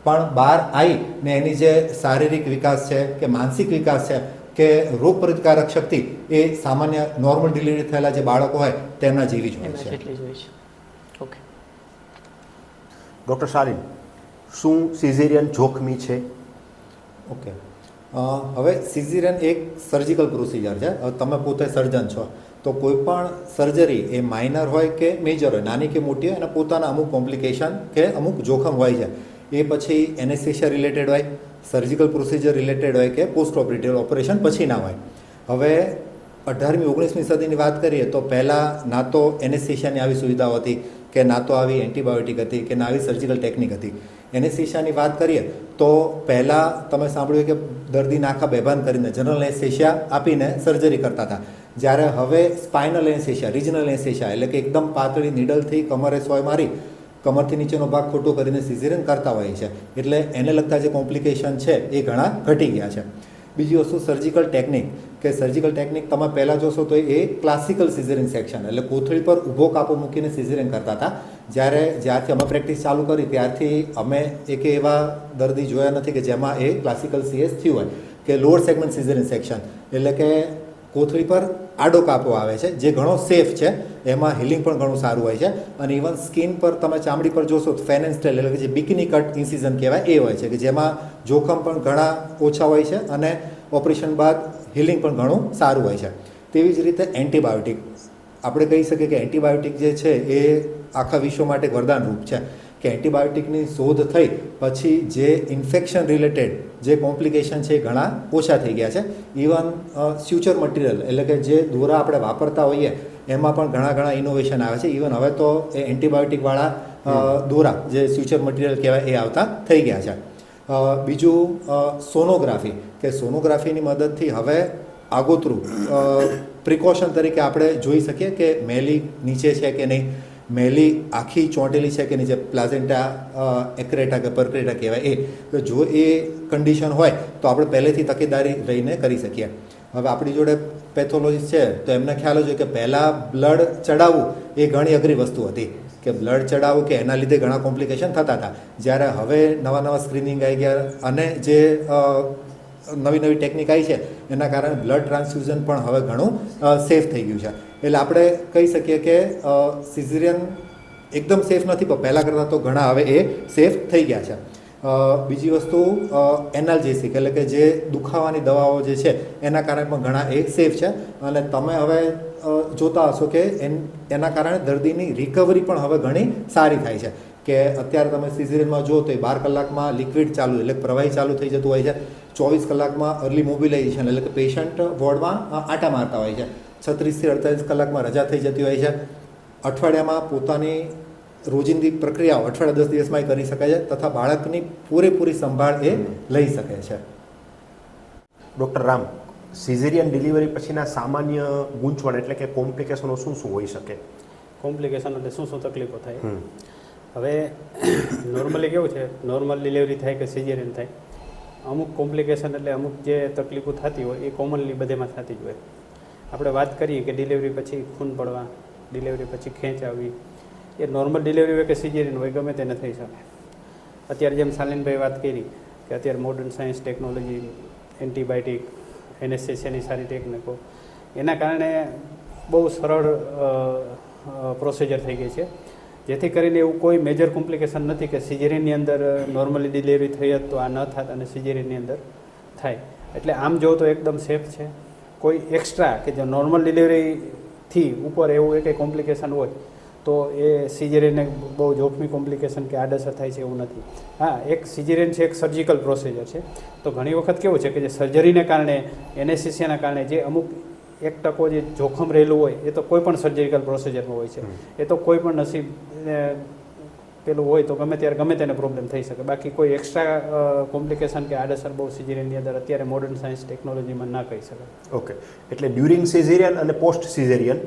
પણ બહાર આવીને એની જે શારીરિક વિકાસ છે કે માનસિક વિકાસ છે કે રોગ પ્રતિકારક શક્તિ એ સામાન્ય નોર્મલ ડિલિવરી થયેલા જે બાળકો હોય તેમના જેવી જ હોય છે. ઓકે ડૉક્ટર શાલિન, શું સિઝેરિયન જોખમી છે? ઓકે, હવે સિઝેરિયન એક સર્જિકલ પ્રોસિજર છે. હવે તમે પોતે સર્જન છો તો કોઈ પણ સર્જરી એ માઇનર હોય કે મેજર હોય, નાની કે મોટી હોય, એના પોતાના અમુક કોમ્પ્લિકેશન કે અમુક જોખમ હોય છે. એ પછી એનેસ્થેશિયા રિલેટેડ હોય, સર્જિકલ પ્રોસિજર રિલેટેડ હોય કે પોસ્ટ ઓપરેટિવ ઓપરેશન પછી ના હોય. હવે 18મી 19મી સદીની વાત કરીએ તો પહેલાં ના તો એનેસ્થેશિયાની આવી સુવિધાઓ હતી કે ના તો આવી એન્ટીબાયોટિક હતી કે ના આવી સર્જિકલ ટેકનિક હતી. એનેસ્થેશિયાની વાત કરીએ તો પહેલાં તમે સાંભળ્યું કે દર્દીને આખા બેભાન કરીને જનરલ એનેસ્થેશિયા આપીને સર્જરી કરતા હતા. જ્યારે હવે સ્પાઇનલ એનેસ્થેશિયા, રિજનલ એનેસ્થેશિયા એટલે કે એકદમ પાતળી નીડલથી કમરે સોય મારી કમરથી નીચેનો ભાગ ખોટો કરીને સિઝેરિયન કરતા હોય છે. એટલે એને લગતા જે કોમ્પ્લિકેશન છે એ ઘણા ઘટી ગયા છે. બીજી વસ્તુ સર્જિકલ ટેકનિક, કે સર્જિકલ ટેકનિક તમે પહેલાં જોશો તો એ ક્લાસિકલ સિઝેરિયન સેક્શન એટલે કોથળી પર ઊભો કાપો મૂકીને સિઝેરિયન કરતા હતા. જ્યારથી અમે પ્રેક્ટિસ ચાલુ કરી ત્યારથી અમે એક એવા દર્દી જોયા નથી કે જેમાં એ ક્લાસિકલ CS થયું હોય કે લોઅર સેગમેન્ટ સિઝેરિયન સેક્શન એટલે કે કોથળી પર આડો કાપો આવે છે જે ઘણો સેફ છે, એમાં હિલિંગ પણ ઘણું સારું હોય છે. અને ઇવન સ્કિન પર તમે ચામડી પર જોશો તો ફેન એન્ડ સ્ટાઇલ એટલે કે જે બિકિની કટ ઇન્સિઝન કહેવાય એ હોય છે કે જેમાં જોખમ પણ ઘણા ઓછા હોય છે અને ઓપરેશન બાદ હિલિંગ પણ ઘણું સારું હોય છે. તેવી જ રીતે એન્ટીબાયોટિક, આપણે કહી શકીએ કે એન્ટીબાયોટિક જે છે એ આખા વિશ્વ માટે એક વરદાન રૂપ છે કે એન્ટીબાયોટિકની શોધ થઈ પછી જે ઇન્ફેક્શન રિલેટેડ જે કોમ્પ્લિકેશન છે એ ઘણા ઓછા થઈ ગયા છે. ઇવન સ્યુચર મટીરિયલ એટલે કે જે દોરા આપણે વાપરતા હોઈએ એમાં પણ ઘણા ઇનોવેશન આવે છે. ઇવન હવે તો એ એન્ટીબાયોટિકવાળા દોરા જે સ્યુચર મટીરિયલ કહેવાય એ આવતા થઈ ગયા છે. બીજું સોનોગ્રાફી, કે સોનોગ્રાફીની મદદથી હવે આગોતરું પ્રિકોશન તરીકે આપણે જોઈ શકીએ કે મેલી નીચે છે કે નહીં, મેલી આખી ચોંટેલી છે કે નહીં, જે પ્લાઝેન્ટા એક્રેટા કે પરક્રેટા કહેવાય એ, જો એ કન્ડિશન હોય તો આપણે પહેલેથી તકેદારી રહીને કરી શકીએ. હવે આપણી જોડે પેથોલોજીસ્ટ છે તો એમને ખ્યાલ જ હોય કે પહેલાં બ્લડ ચડાવવું એ ઘણી અઘરી વસ્તુ હતી, કે બ્લડ ચડાવવું કે એના લીધે ઘણા કોમ્પ્લિકેશન થતા હતા. જ્યારે હવે નવા સ્ક્રીનિંગ આવી ગયા અને જે નવી ટેકનિક આવી છે એના કારણે બ્લડ ટ્રાન્સફ્યુઝન પણ હવે ઘણું સેફ થઈ ગયું છે. એટલે આપણે કહી શકીએ કે સિઝેરિયન એકદમ સેફ નથી પણ પહેલાં કરતાં તો ઘણા હવે એ સેફ થઈ ગયા છે. બીજી વસ્તુ એનાલ્જેસિક એટલે કે જે દુખાવાની દવાઓ જે છે એના કારણે પણ ઘણા એ સેફ છે. અને તમે હવે જોતા હશો કે એના કારણે દર્દીની રિકવરી પણ હવે ઘણી સારી થાય છે. કે અત્યારે તમે સિઝેરિયનમાં જુઓ તો 12 કલાકમાં લિક્વિડ ચાલુ એટલે પ્રવાહી ચાલુ થઈ જતું હોય છે, 24 કલાકમાં અર્લી મોબિલાઇઝેશન એટલે કે પેશન્ટ વોર્ડમાં આટા મારતા હોય છે, 36 થી 48 કલાકમાં રજા થઈ જતી હોય છે, અઠવાડિયામાં પોતાની રોજિંદી પ્રક્રિયાઓ અઠવાડિયા 10 દિવસમાં કરી શકાય છે તથા બાળકની પૂરેપૂરી સંભાળ એ લઈ શકે છે. ડૉક્ટર રામ, સિઝેરિયન ડિલિવરી પછીના સામાન્ય ગૂંચવણ એટલે કે કોમ્પ્લિકેશનો શું હોઈ શકે? કોમ્પ્લિકેશન એટલે શું તકલીફો થાય? હવે નોર્મલી કેવું છે, નોર્મલ ડિલિવરી થાય કે સિઝેરિયન થાય, અમુક કોમ્પ્લિકેશન એટલે અમુક જે તકલીફો થતી હોય એ કોમનલી બધેમાં થતી જ હોય. આપણે વાત કરીએ કે ડિલિવરી પછી ખૂન પડવા, ડિલિવરી પછી ખેંચ આવવી, એ નોર્મલ ડિલિવરી હોય કે સિઝેરિયન હોય ગમે તેને થઈ શકે. અત્યારે જેમ શાલિનભાઈ વાત કરી કે અત્યારે મોડર્ન સાયન્સ ટેકનોલોજી, એન્ટીબાયોટિક, એનેસ્થેસિયાની સારી ટેકનિકો, એના કારણે બહુ સરળ પ્રોસિજર થઈ ગઈ છે, જેથી કરીને એવું કોઈ મેજર કોમ્પ્લિકેશન નથી કે સિઝેરિયનની અંદર નોર્મલી ડિલિવરી થઈ હોત તો આ ન થાત અને સિઝેરિયનની અંદર થાય. એટલે આમ જો તો એકદમ સેફ છે. કોઈ એક્સ્ટ્રા કે જો નોર્મલ ડિલિવરીથી ઉપર એવું કંઈ કોમ્પ્લિકેશન હોય તો એ સિઝેરિયનને બહુ જોખમી કોમ્પ્લિકેશન કે આડઅસર થાય છે એવું નથી. હા, એક સિઝેરિયન છે એક સર્જિકલ પ્રોસિજર છે, તો ઘણી વખત કેવું છે કે જે સર્જરીને કારણે, એનેસ્થેસિયાના કારણે જે અમુક 1% જે જોખમ રહેલું હોય એ તો કોઈ પણ સર્જિકલ પ્રોસિજરમાં હોય છે. એ તો કોઈ પણ નસીબ પેલું હોય તો ગમે ત્યારે ગમે તેને પ્રોબ્લેમ થઈ શકે. બાકી કોઈ એક્સ્ટ્રા કોમ્પ્લિકેશન કે આડઅસર બહુ સિઝેરિયનની અંદર અત્યારે મોડર્ન સાયન્સ ટેકનોલોજીમાં ના કહી શકાય. ઓકે, એટલે ડ્યુરિંગ સિઝેરિયન અને પોસ્ટ સિઝેરિયન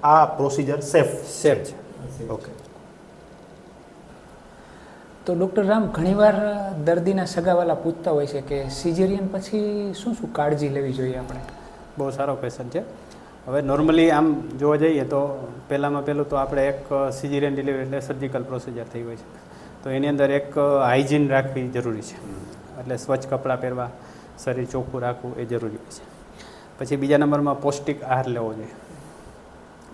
આ પ્રોસિજર સેફ છે. ઓકે. તો ડૉક્ટર રામ, ઘણીવાર દર્દીના સગાવાલા પૂછતા હોય છે કે સિઝેરિયન પછી શું કાળજી લેવી જોઈએ આપણે? બહુ સારો ક્વેશ્ચન છે. હવે નોર્મલી આમ જોવા જઈએ તો પહેલું તો આપણે એક સિઝેરિયન ડિલિવરી એટલે સર્જિકલ પ્રોસિજર થઈ હોય છે, તો એની અંદર એક હાઇજીન રાખવી જરૂરી છે. એટલે સ્વચ્છ કપડાં પહેરવા, શરીર ચોખ્ખું રાખવું એ જરૂરી હોય છે. પછી બીજા નંબરમાં પૌષ્ટિક આહાર લેવો જોઈએ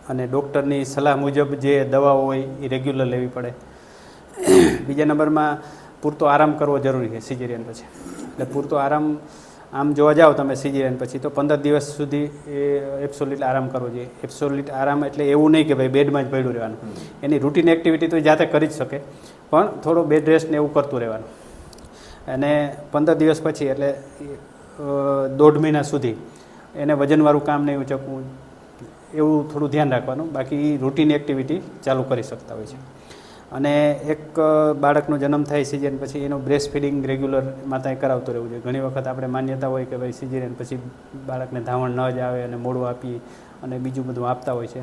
અને ડૉક્ટરની સલાહ મુજબ જે દવાઓ હોય એ રેગ્યુલર લેવી પડે. બીજા નંબરમાં પૂરતો આરામ કરવો જરૂરી છે સિઝેરિયન પછી. એટલે પૂરતો આરામ આમ જોવા જાઓ તમે સિઝેરિયન પછી તો 15 દિવસ સુધી એ એબ્સોલ્યુટ આરામ કરવો જોઈએ. એબ્સોલ્યુટ આરામ એટલે એવું નહીં કે ભાઈ બેડમાં જ પડ્યું રહેવાનું. એની રૂટીન એક્ટિવિટી તો જાતે કરી જ શકે, પણ થોડો બેડ રેસ્ટ ને એવું કરતું રહેવાનું. અને 15 દિવસ પછી એટલે 1.5 મહિના સુધી એને વજનવાળું કામ નહીં ઉચકવું, એવું થોડું ધ્યાન રાખવાનું. બાકી રૂટીન એક્ટિવિટી ચાલુ કરી શકતા હોય છે. અને એક બાળકનો જન્મ થાય સિઝેરિયન પછી એનો બ્રેસ્ટ ફીડિંગ રેગ્યુલર માતાએ કરાવતું રહેવું જોઈએ. ઘણી વખત આપણે માન્યતા હોય કે ભાઈ સિઝેરિયન પછી બાળકને ધાવણ ન જ આવે અને મોડું આપી અને બીજું બધું આપતા હોય છે,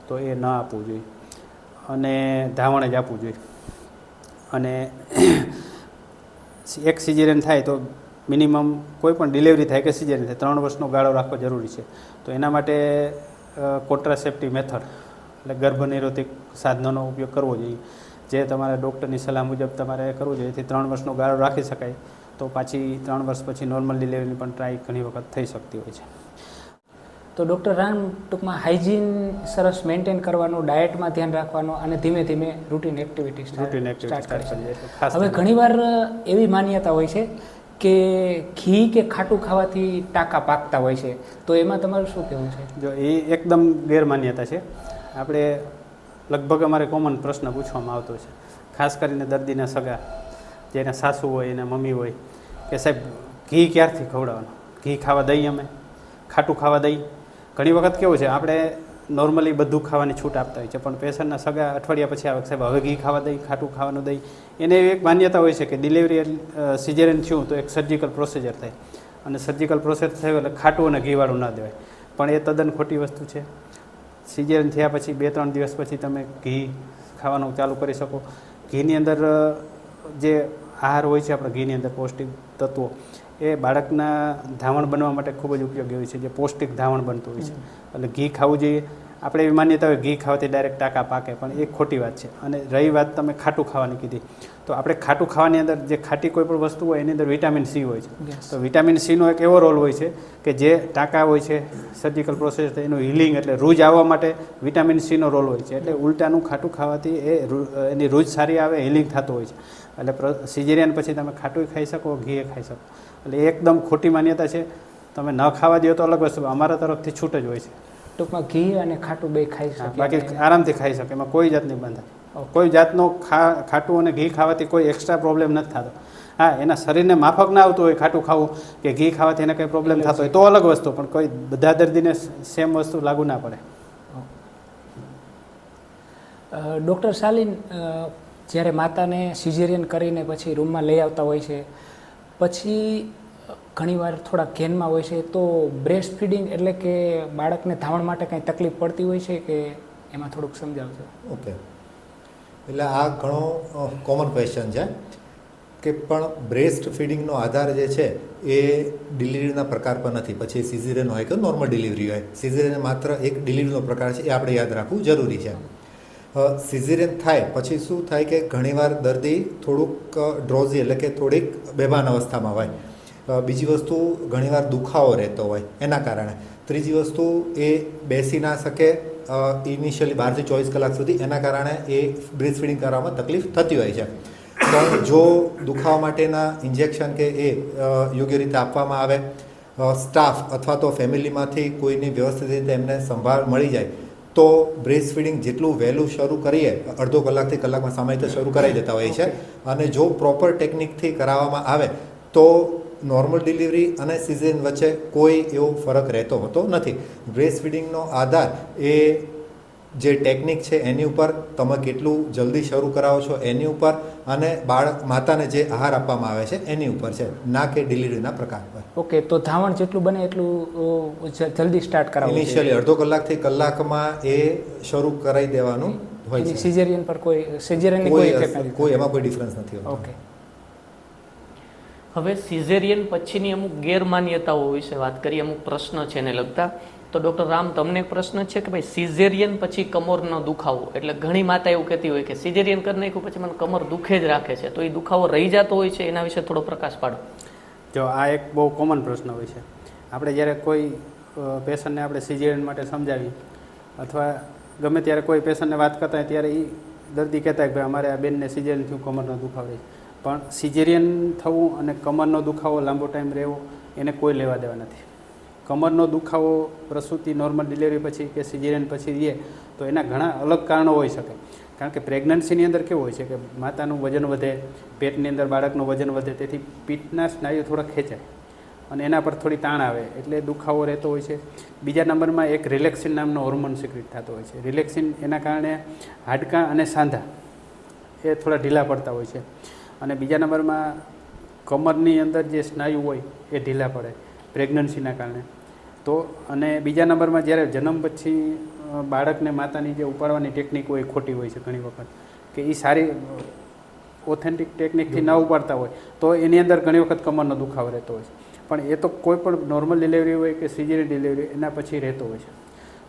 તો એ ન આપવું જોઈએ અને ધાવણ જ આપવું જોઈએ. અને એક સિઝેરિયન થાય તો મિનિમમ કોઈ પણ ડિલિવરી થાય કે સિઝેરિયન થાય 3 વર્ષનો ગાળો રાખવો જરૂરી છે. તો એના માટે કોન્ટ્રાસેપ્ટિવ મેથડ એટલે ગર્ભનિરોધક સાધનોનો ઉપયોગ કરવો જોઈએ, જે તમારા ડૉક્ટરની સલાહ મુજબ તમારે કરવું જોઈએ. જેથી 3 વર્ષનો ગાળો રાખી શકાય તો પાછી 3 વર્ષ પછી નોર્મલ ડિલિવરીની પણ ટ્રાય ઘણી વખત થઈ શકતી હોય છે. તો ડૉક્ટર રામ ટૂંકમાં હાઇજીન સરસ મેન્ટેન કરવાનું, ડાયટમાં ધ્યાન રાખવાનું અને ધીમે ધીમે રૂટીન એક્ટિવિટી સ્ટાર્ટ કરી. હવે ઘણીવાર એવી માન્યતા હોય છે કે ઘી કે ખાટું ખાવાથી ટાંકા પાકતા હોય છે, તો એમાં તમારું શું કહેવું છે? જો એ એકદમ ગેરમાન્યતા છે. આપણે લગભગ અમારે કોમન પ્રશ્ન પૂછવામાં આવતો છે, ખાસ કરીને દર્દીના સગા, જેના સાસુ હોય, એના મમ્મી હોય, કે સાહેબ ઘી ક્યારથી ખવડાવવાનું, ઘી ખાવા દઈએ, અમે ખાટું ખાવા દઈએ. ઘણી વખત કેવું છે, આપણે નોર્મલી બધું ખાવાની છૂટ આપતા હોય છે, પણ પેશન્ટના સગા અઠવાડિયા પછી આવે, સાહેબ હવે ઘી ખાવા દઈ, ખાટું ખાવાનું દઈ. એને એવી એક માન્યતા હોય છે કે ડિલિવરી સિઝેરિયન થયું તો એક સર્જિકલ પ્રોસિજર થાય, અને સર્જિકલ પ્રોસેસ થયું એટલે ખાટું અને ઘીવાળું ના દેવાય. પણ એ તદ્દન ખોટી વસ્તુ છે. સિઝેરિયન થયા પછી 2-3 દિવસ પછી તમે ઘી ખાવાનું ચાલુ કરી શકો. ઘીની અંદર જે આહાર હોય છે, આપણા ઘીની અંદર પૌષ્ટિક તત્વો, એ બાળકના ધાવણ બનવા માટે ખૂબ જ ઉપયોગી હોય છે, જે પૌષ્ટિક ધાવણ બનતું હોય છે. એટલે ઘી ખાવું જોઈએ. આપણે એવી માન્યતા હોય ઘી ખાવાથી ડાયરેક્ટ ટાંકા પાકે, પણ એ ખોટી વાત છે. અને રહી વાત તમે ખાટું ખાવાની કીધી, તો આપણે ખાટું ખાવાની અંદર જે ખાટી કોઈ પણ વસ્તુ હોય એની અંદર વિટામિન સી હોય છે. તો વિટામિન સીનો એક એવો રોલ હોય છે કે જે ટાંકા હોય છે, સર્જિકલ પ્રોસેસ એનું હિલિંગ, એટલે રૂજ આવવા માટે વિટામિન સીનો રોલ હોય છે. એટલે ઉલટાનું ખાટું ખાવાથી એની રૂજ સારી આવે, હિલિંગ થતું હોય છે. એટલે સિઝેરિયન પછી તમે ખાટું ખાઈ શકો, ઘી ખાઈ શકો. એટલે એ એકદમ ખોટી માન્યતા છે. તમે ન ખાવા દો તો અલગ વસ્તુ, અમારા તરફથી છૂટ જ હોય છે. ટૂંકમાં ઘી અને ખાટું બે ખાઈ શકે, બાકી આરામથી ખાઈ શકે, એમાં કોઈ જાતની બંધન, કોઈ જાતનો ખાટું અને ઘી ખાવાથી કોઈ એક્સ્ટ્રા પ્રોબ્લેમ નથી થતો. હા, એના શરીરને માફક ના આવતું હોય ખાટું ખાવું કે ઘી ખાવાથી એને કંઈ પ્રોબ્લેમ થતો હોય તો અલગ વસ્તુ, પણ કોઈ બધા દર્દીને સેમ વસ્તુ લાગુ ના પડે. ડૉક્ટર શાલિન, જ્યારે માતાને સિઝેરિયન કરીને પછી રૂમમાં લઈ આવતા હોય છે, પછી ઘણીવાર થોડા ઘેનમાં હોય છે, તો બ્રેસ્ટ ફીડિંગ એટલે કે બાળકને ધાવણ માટે કંઈ તકલીફ પડતી હોય છે કે એમાં થોડુંક સમજાવજો. ઓકે, એટલે આ ઘણો કોમન ક્વેશ્ચન છે કે પણ બ્રેસ્ટ ફીડિંગનો આધાર જે છે એ ડિલિવરીના પ્રકાર પર નથી. પછી સિઝેરિયન હોય કે નોર્મલ ડિલિવરી હોય, સિઝેરિયન માત્ર એક ડિલિવરીનો પ્રકાર છે, એ આપણે યાદ રાખવું જરૂરી છે. સિઝેરિયન થાય પછી શું થાય કે ઘણીવાર દર્દી થોડુંક ડ્રોઝી એટલે કે થોડીક બેભાન અવસ્થામાં હોય. બીજી વસ્તુ ઘણીવાર દુખાવો રહેતો હોય એના કારણે. ત્રીજી વસ્તુ એ બેસી ના શકે ઇનિશિયલી 12 થી 24 કલાક સુધી, એના કારણે એ બ્રેસ્ટ ફીડિંગ કરવામાં તકલીફ થતી હોય છે. પણ જો દુખાવા માટેના ઇન્જેક્શન કે એ યોગ્ય રીતે આપવામાં આવે, સ્ટાફ અથવા તો ફેમિલીમાંથી કોઈની વ્યવસ્થિત રીતે એમને સંભાળ મળી જાય, તો બ્રેસ્ટ ફીડિંગ જેટલું વહેલું શરૂ કરીએ, અડધો કલાકથી કલાકમાં સામાન્ય શરૂ કરાવી દેતા હોય છે. અને જો પ્રોપર ટેકનિકથી કરાવવામાં આવે તો નોર્મલ ડિલિવરી અને સિઝેરિયન વચ્ચે કોઈ એવો ફરક રહેતો હોતો નથી. બ્રેસ્ટ ફીડિંગનો આધાર એ જે ટેકનિક છે એની ઉપર, તમે કેટલું જલ્દી શરૂ કરાવો છો એની ઉપર, અને માતાને જે આહાર આપવામાં આવે છે એની ઉપર છે, ના કે ડિલિવરીના પ્રકાર પર. ઓકે, તો ધાવણ જેટલું બને એટલું જલ્દી સ્ટાર્ટ કરાવવું. ઇનિશિયલી અડધો કલાકથી કલાકમાં એ શરૂ કરાવી દેવાનું હોય છે. સિઝેરિયન પર કોઈ એમાં કોઈ ડિફરન્સ નથી હોતો. ઓકે. હવે સિઝેરિયન પછીની અમુક ગેરમાન્યતાઓ વિશે વાત કરીએ, અમુક પ્રશ્ન છે એને લગતા. તો ડૉક્ટર રામ, તમને એક પ્રશ્ન છે કે ભાઈ સિઝેરિયન પછી કમરનો દુખાવો, એટલે ઘણી માતા એવું કહેતી હોય કે સિઝેરિયન કરી નાખ્યું પછી મને કમર દુખે જ રાખે છે, તો એ દુખાવો રહી જતો હોય છે, એના વિશે થોડો પ્રકાશ પાડો. જો આ એક બહુ કોમન પ્રશ્ન હોય છે. આપણે જ્યારે કોઈ પેશન્ટને આપણે સિઝેરિયન માટે સમજાવી અથવા ગમે ત્યારે કોઈ પેશન્ટને વાત કરતા હોય ત્યારે એ દર્દી કહેતા હોય કે ભાઈ અમારે આ બેનને સિઝેરિયન થયું, કમરનો દુખાવો રહે. પણ સિઝેરિયન થવું અને કમરનો દુખાવો લાંબો ટાઈમ રહેવો એને કોઈ લેવા દેવા નથી. કમરનો દુખાવો પ્રસૂતિ નોર્મલ ડિલિવરી પછી કે સિઝેરિયન પછી રહે તો એના ઘણા અલગ કારણો હોઈ શકે. કારણ કે પ્રેગ્નન્સીની અંદર કેવું હોય છે કે માતાનું વજન વધે, પેટની અંદર બાળકનું વજન વધે, તેથી પીઠના સ્નાયુ થોડા ખેંચાય અને એના પર થોડી તાણ આવે એટલે દુખાવો રહેતો હોય છે. બીજા નંબરમાં એક રિલેક્સિન નામનો હોર્મોન સિક્રેટ થતો હોય છે. રિલેક્સિન એના કારણે હાડકાં અને સાંધા એ થોડા ઢીલા પડતા હોય છે. અને બીજા નંબરમાં કમરની અંદર જે સ્નાયુ હોય એ ઢીલા પડે પ્રેગ્નન્સીના કારણે. તો અને બીજા નંબરમાં જ્યારે જન્મ પછી બાળકને માતાની જે ઉપાડવાની ટેકનિક હોય ખોટી હોય છે ઘણી વખત, કે એ સારી ઓથેન્ટિક ટેકનિકથી ન ઉપાડતા હોય તો એની અંદર ઘણી વખત કમરનો દુખાવો રહેતો હોય છે. પણ એ તો કોઈ પણ નોર્મલ ડિલિવરી હોય કે સિઝેરિયન ડિલિવરી એના પછી રહેતો હોય છે.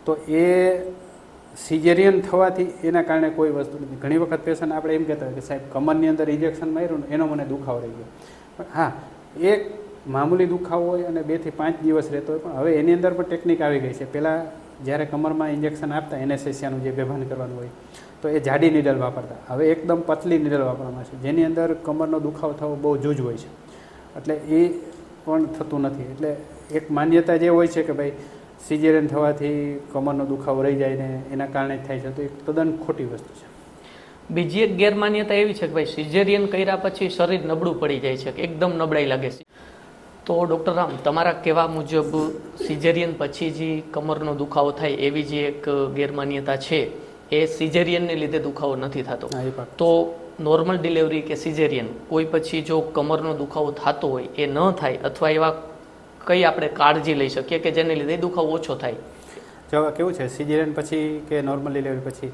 તો એ સિઝેરિયન થવાથી એના કારણે કોઈ વસ્તુ નથી. ઘણી વખત પેશન્ટ આપણે એમ કહેતા હોય કે સાહેબ કમરની અંદર ઇન્જેક્શન માર્યું ને એનો મને દુખાવો રહી ગયો. પણ હા, એ મામૂલી દુખાવો હોય અને 2 થી 5 દિવસ રહેતો હોય, પણ હવે એની અંદર પણ ટેકનિક આવી ગઈ છે. પહેલાં જ્યારે કમરમાં ઇન્જેક્શન આપતા એનેસ્થેસિયાનું જે બેભાન કરવાનું હોય તો એ જાડી નીડલ વાપરતા, હવે એકદમ પતલી નીડલ વાપરવામાં છે જેની અંદર કમરનો દુખાવો થવો બહુ જૂજ હોય છે, એટલે એ પણ થતું નથી. એટલે એક માન્યતા જે હોય છે કે ભાઈ સિઝેરિયન થવાથી કમરનો દુખાવો રહી જાય ને એના કારણે જ થાય છે, તો એ તદ્દન ખોટી વસ્તુ છે. બીજી એક ગેરમાન્યતા એવી છે કે ભાઈ સિઝેરિયન કર્યા પછી શરીર નબળું પડી જાય છે, કે એકદમ નબળાઈ લાગે છે. તો ડૉક્ટર રામ, તમારા કહેવા મુજબ સિઝેરિયન પછી જે કમરનો દુખાવો થાય એવી જે એક ગેરમાન્યતા છે એ સિઝેરિયનને લીધે દુખાવો નથી થતો. હા, એ પાક્કું. તો નોર્મલ ડિલિવરી કે સિઝેરિયન કોઈ પછી જો કમરનો દુખાવો થતો હોય એ ન થાય, અથવા એવા કઈ આપણે કાળજી લઈ શકીએ કે જેને લીધે દુખાવો ઓછો થાય? જો કેવું છે, સિઝેરિયન પછી કે નોર્મલ ડિલિવરી પછી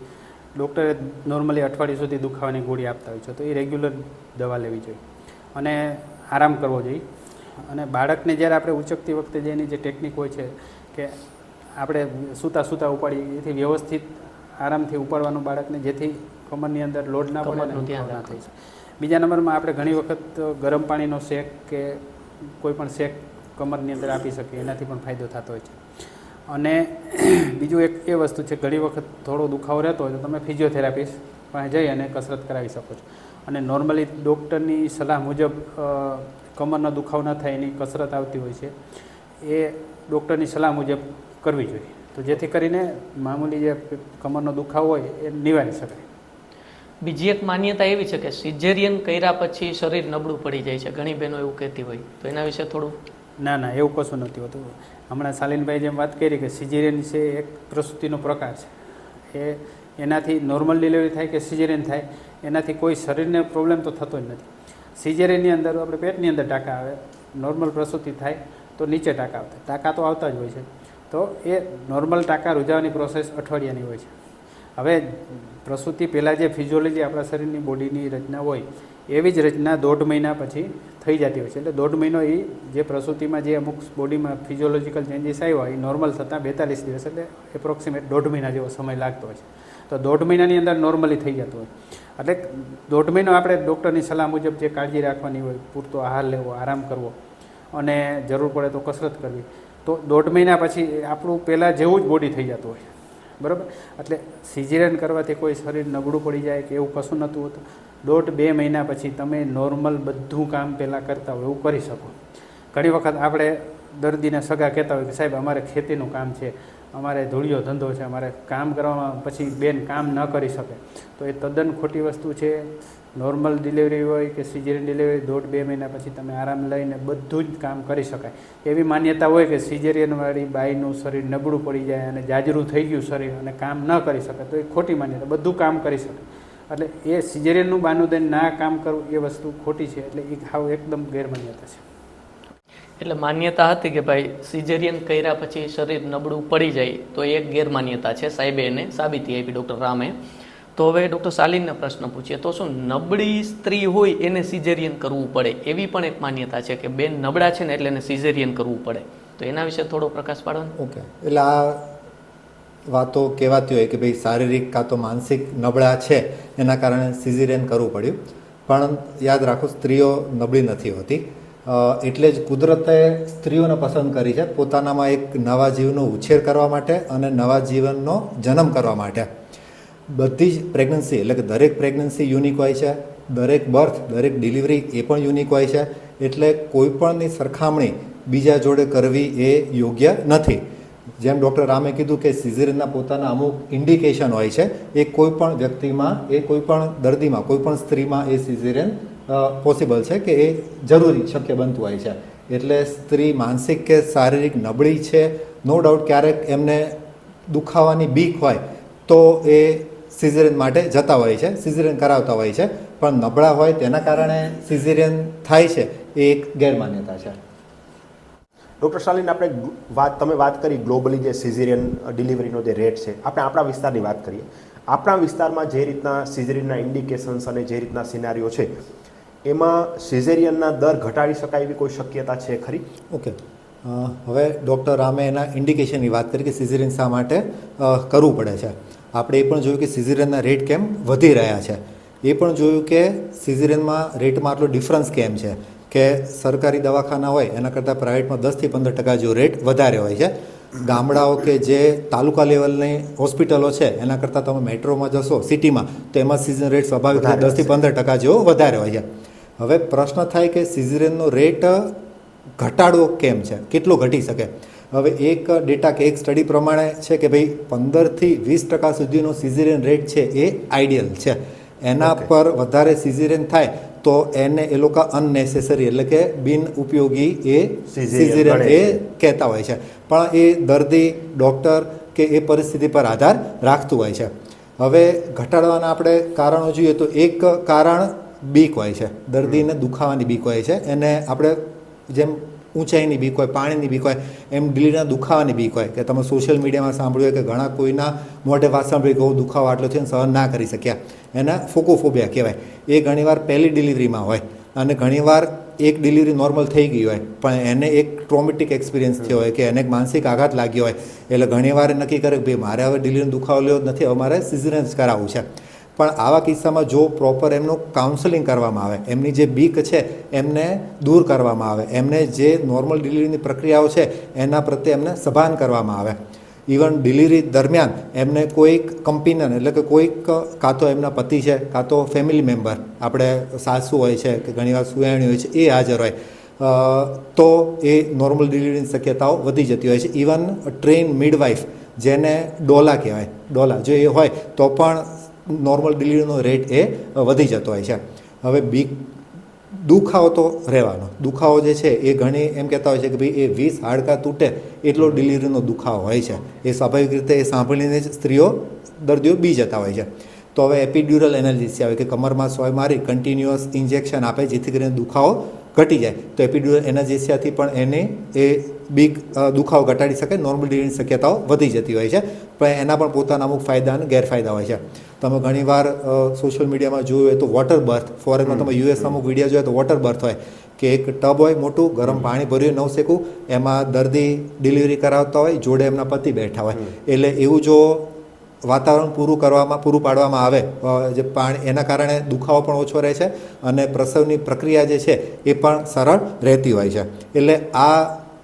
ડૉક્ટરે નોર્મલી અઠવાડિયા સુધી દુખાવાની ગોળી આપતા હોય છે, તો એ રેગ્યુલર દવા લેવી જોઈએ અને આરામ કરવો જોઈએ. અને બાળકને જ્યારે આપણે ઉચકતી વખતે જે એની જે ટેકનિક હોય છે કે આપણે સૂતા સૂતા ઉપાડીએ, એથી વ્યવસ્થિત આરામથી ઉપાડવાનું બાળકને, જેથી કમરની અંદર લોડ ના પડે કમરનું અને ધ્યાન દુખાવો ના થઈ શકે. બીજા નંબરમાં આપણે ઘણી વખત ગરમ પાણીનો શેક કે કોઈ પણ શેક કમરની અંદર આપી શકીએ, એનાથી પણ ફાયદો થતો હોય છે. અને બીજું એક એ વસ્તુ છે, ઘણી વખત થોડો દુખાવો રહેતો હોય તો તમે ફિઝિયોથેરાપિસ્ટ પાસે જઈ અને કસરત કરાવી શકો છો. અને નોર્મલી ડૉક્ટરની સલાહ મુજબ કમરનો દુખાવો ન થાય એની કસરત આવતી હોય છે, એ ડૉક્ટરની સલાહ મુજબ કરવી જોઈએ, તો જેથી કરીને મામૂલી જે કમરનો દુખાવો હોય એ નિવારી શકાય. બીજી એક માન્યતા એવી છે કે સિઝેરિયન કર્યા પછી શરીર નબળું પડી જાય છે, ઘણી બહેનો એવું કહેતી હોય, તો એના વિશે થોડું? ના, એવું કશું નથી હોતું. હમણાં શાલીનભાઈ જેમ વાત કરી કે સિઝેરિયન છે એક પ્રસૂતિનો પ્રકાર છે, એનાથી નોર્મલ ડિલિવરી થાય કે સિઝેરિયન થાય એનાથી કોઈ શરીરને પ્રોબ્લેમ તો થતો જ નથી. સિઝેરિયનની અંદર આપણે પેટની અંદર ટાંકા આવે, નોર્મલ પ્રસૂતિ થાય તો નીચે ટાંકા આવતા, ટાંકા તો આવતા જ હોય છે, તો એ નોર્મલ ટાંકા રૂજાવાની પ્રોસેસ અઠવાડિયાની હોય છે. હવે પ્રસૂતિ પહેલાં જે ફિઝિયોલોજી આપણા શરીરની બોડીની રચના હોય એવી જ રચના 1.5 મહિના પછી થઈ જતી હોય છે. એટલે 1.5 મહિનો એ જે પ્રસૂતિમાં જે અમુક બોડીમાં ફિઝિયોલોજીકલ ચેન્જીસ આવ્યા એ નોર્મલ થતાં 42 દિવસ, એટલે એપ્રોક્સિમેટ 1.5 મહિના જેવો સમય લાગતો હોય છે. તો 1.5 મહિનાની અંદર નોર્મલી થઈ જતું હોય, એટલે 1.5 મહિનો આપણે ડૉક્ટરની સલાહ મુજબ જે કાળજી રાખવાની હોય, પૂરતો આહાર લેવો, આરામ કરવો અને જરૂર પડે તો કસરત કરવી, તો 1.5 મહિના પછી આપણું પહેલાં જેવું જ બોડી થઈ જતું હોય, બરાબર. એટલે સિઝેરિયન કરવાથી કોઈ શરીર નબળું પડી જાય કે એવું કશું નહોતું હોતું. 1.5-2 મહિના પછી તમે નોર્મલ બધું કામ પહેલાં કરતા હોય એવું કરી શકો. ઘણી વખત આપણે દર્દીને સગા કહેતા હોય કે સાહેબ અમારે ખેતીનું કામ છે, અમારે ધૂળિયો ધંધો છે, અમારે કામ કરવામાં પછી બેન કામ ન કરી શકે, તો એ તદ્દન ખોટી વસ્તુ છે. નોર્મલ ડિલિવરી હોય કે સિઝેરિયન ડિલિવરી 1.5-2 મહિના પછી તમે આરામ લઈને બધું જ કામ કરી શકાય. એવી માન્યતા હોય કે સિઝેરિયનવાળી બાઈનું શરીર નબળું પડી જાય અને જાજરું થઈ ગયું શરીર અને કામ ન કરી શકે, તો એ ખોટી માન્યતા, બધું કામ કરી શકે. એટલે એ સિઝેરિયનનું બહાનું દઈને ના કામ કરવું એ વસ્તુ ખોટી છે, એટલે એ હાવ એકદમ ગેરમાન્યતા છે. એટલે માન્યતા હતી કે ભાઈ સિઝેરિયન કર્યા પછી શરીર નબળું પડી જાય, તો એ એક ગેરમાન્યતા છે, સાહેબે એને સાબિતી આપી ડૉક્ટર રામે. તો હવે ડૉક્ટર શાલિનને પ્રશ્ન પૂછીએ, તો શું નબળી સ્ત્રી હોય એને સિઝેરિયન કરવું પડે? એવી પણ એક માન્યતા છે કે બેન નબળા છે ને એટલે એને સિઝેરિયન કરવું પડે, તો એના વિશે થોડો પ્રકાશ પાડો. ઓકે, એટલે આ વાતો કહેવાતી હોય કે ભાઈ શારીરિક કાં તો માનસિક નબળા છે એના કારણે સિઝેરિયન કરવું પડ્યું, પણ યાદ રાખો સ્ત્રીઓ નબળી નથી હોતી. એટલે જ કુદરતે સ્ત્રીઓને પસંદ કરી છે પોતાનામાં એક નવા જીવનો ઉછેર કરવા માટે અને નવા જીવનનો જન્મ કરવા માટે. બધી જ પ્રેગ્નન્સી, એટલે કે દરેક પ્રેગ્નન્સી યુનિક હોય છે, દરેક બર્થ, દરેક ડિલિવરી એ પણ યુનિક હોય છે. એટલે કોઈ પણની સરખામણી બીજા જોડે કરવી એ યોગ્ય નથી. જેમ ડૉક્ટર રામે કીધું કે સિઝેરિયનના પોતાના અમુક ઇન્ડિકેશન હોય છે, એ કોઈ પણ વ્યક્તિમાં, એ કોઈ પણ દર્દીમાં, કોઈ પણ સ્ત્રીમાં એ સિઝેરિયન પોસિબલ છે કે એ જરૂરી શક્ય બનતું હોય છે. એટલે સ્ત્રી માનસિક કે શારીરિક નબળી છે, નો ડાઉટ ક્યારેક એમને દુખાવાની બીક હોય તો એ સિઝેરિયન માટે જતા હોય છે, સિઝેરિયન કરાવતા હોય છે, પણ નબળા હોય તેના કારણે સિઝેરિયન થાય છે એ એક ગેરમાન્યતા છે. ડૉક્ટર શાલિન, તમે વાત કરી ગ્લોબલી જે સિઝેરિયન ડિલિવરીનો જે રેટ છે, આપણે આપણા વિસ્તારની વાત કરીએ. આપણા વિસ્તારમાં જે રીતના સિઝેરિયનના ઇન્ડિકેશન્સ અને જે રીતના સિનારીઓ છે, એમાં સિઝેરિયનના દર ઘટાડી શકાય એવી કોઈ શક્યતા છે ખરી? ઓકે, હવે ડૉક્ટર રામે એના ઇન્ડિકેશનની વાત કરી કે સિઝેરિયન શા માટે કરવું પડે છે. આપણે એ પણ જોયું કે સિઝેરિયનના રેટ કેમ વધી રહ્યા છે, એ પણ જોયું કે સિઝેરિયનમાં રેટમાં આટલો ડિફરન્સ કેમ છે. કે સરકારી દવાખાના હોય એના કરતાં પ્રાઇવેટમાં 10થી 15% જેવો રેટ વધારે હોય છે. ગામડાઓ કે જે તાલુકા લેવલની હોસ્પિટલો છે એના કરતાં તમે મેટ્રોમાં જશો સિટીમાં તો એમાં સિઝન રેટ સ્વાભાવિક રીતે 10થી 15% જેવો વધારે હોય છે. હવે પ્રશ્ન થાય કે સિઝેરિયનનો રેટ ઘટાડવો કેમ છે, કેટલો ઘટી શકે? હવે એક ડેટા કે એક સ્ટડી પ્રમાણે છે કે ભાઈ 15થી 20% સુધીનો સિઝેરિયન રેટ છે એ આઈડિયલ છે. એના પર વધારે સિઝેરિયન થાય તો એને એ લોકો અનનેસેસરી એટલે કે બિન ઉપયોગી એ સિઝેરિયન એ કહેતા હોય છે. પણ એ દર્દી, ડૉક્ટર કે એ પરિસ્થિતિ પર આધાર રાખતું હોય છે. હવે ઘટાડવાના આપણે કારણો જોઈએ તો એક કારણ બીક હોય છે. દર્દીને દુખાવાની બીક હોય છે. એને આપણે જેમ ઊંચાઈની બીક હોય, પાણીની બીક હોય, એમ ડિલિવરીના દુખાવાની બીક હોય. કે તમે સોશિયલ મીડિયામાં સાંભળ્યું હોય કે ઘણા કોઈના મોઢે વાત સાંભળી કે દુખાવો આટલો થયો સહન ના કરી શક્યા, એના ફોકોફોબિયા કહેવાય. એ ઘણીવાર પહેલી ડિલિવરીમાં હોય અને ઘણીવાર એક ડિલિવરી નોર્મલ થઈ ગઈ હોય પણ એને એક ટ્રોમેટિક એક્સપિરિયન્સ થયો હોય કે એને એક માનસિક આઘાત લાગ્યો હોય એટલે ઘણીવાર નક્કી કરે કે ભાઈ મારે હવે ડિલિવરીનો દુખાવો લેવો જ નથી, હવે મારે સિઝેરિયન જ કરાવવું છે. પણ આવા કિસ્સામાં જો પ્રોપર એમનું કાઉન્સેલિંગ કરવામાં આવે, એમની જે બીક છે એમને દૂર કરવામાં આવે, એમને જે નોર્મલ ડિલિવરીની પ્રક્રિયાઓ છે એના પ્રત્યે એમને સભાન કરવામાં આવે. ઇવન ડિલિવરી દરમિયાન એમને કોઈક કમ્પેનિયન એટલે કે કોઈક કાં તો એમના પતિ છે કાં તો ફેમિલી મેમ્બર, આપણે સાસુ હોય છે કે ઘણીવાર સુયાણી હોય છે, એ હાજર હોય તો એ નોર્મલ ડિલિવરીની શક્યતાઓ વધી જતી હોય છે. ઇવન ટ્રેન મિડવાઇફ જેને ડોલા કહેવાય, ડોલા જો એ હોય તો પણ નોર્મલ ડિલિવરીનો રેટ એ વધી જતો હોય છે. હવે બીક દુખાવો તો રહેવાનો, દુખાવો જે છે એ ઘણી એમ કહેતા હોય છે કે ભાઈ એ 20 હાડકાં તૂટે એટલો ડિલિવરીનો દુખાવો હોય છે. એ સ્વાભાવિક રીતે એ સાંભળીને જ સ્ત્રીઓ દર્દીઓ બી જતા હોય છે. તો હવે એપિડ્યુરલ એનાલિસિસ આવે કે કમરમાં સોય મારી કન્ટિન્યુઅસ ઇન્જેક્શન આપે જેથી કરીને દુખાવો ઘટી જાય. તો એપિડ્યુરલ એનાજેસિયાથી પણ એને એ બીક દુખાવો ઘટાડી શકે, નોર્મલ ડિલિવરીની શક્યતાઓ વધી જતી હોય છે. પણ એના પણ પોતાના અમુક ફાયદા અને ગેરફાયદા હોય છે. તમે ઘણીવાર સોશિયલ મીડિયામાં જોયું હોય તો વોટર બર્થ, ફોરેનમાં તમે યુએસ અમુક વિડીયો જોયો તો વોટર બર્થ હોય કે એક ટબ હોય મોટું, ગરમ પાણી ભર્યું નવસેકું, એમાં દર્દી ડિલિવરી કરાવતા હોય, જોડે એમના પતિ બેઠા હોય. એટલે એવું જો વાતાવરણ પૂરું પાડવામાં આવે જે પાણી, એના કારણે દુખાવો પણ ઓછો રહે છે અને પ્રસવની પ્રક્રિયા જે છે એ પણ સરળ રહેતી હોય છે. એટલે આ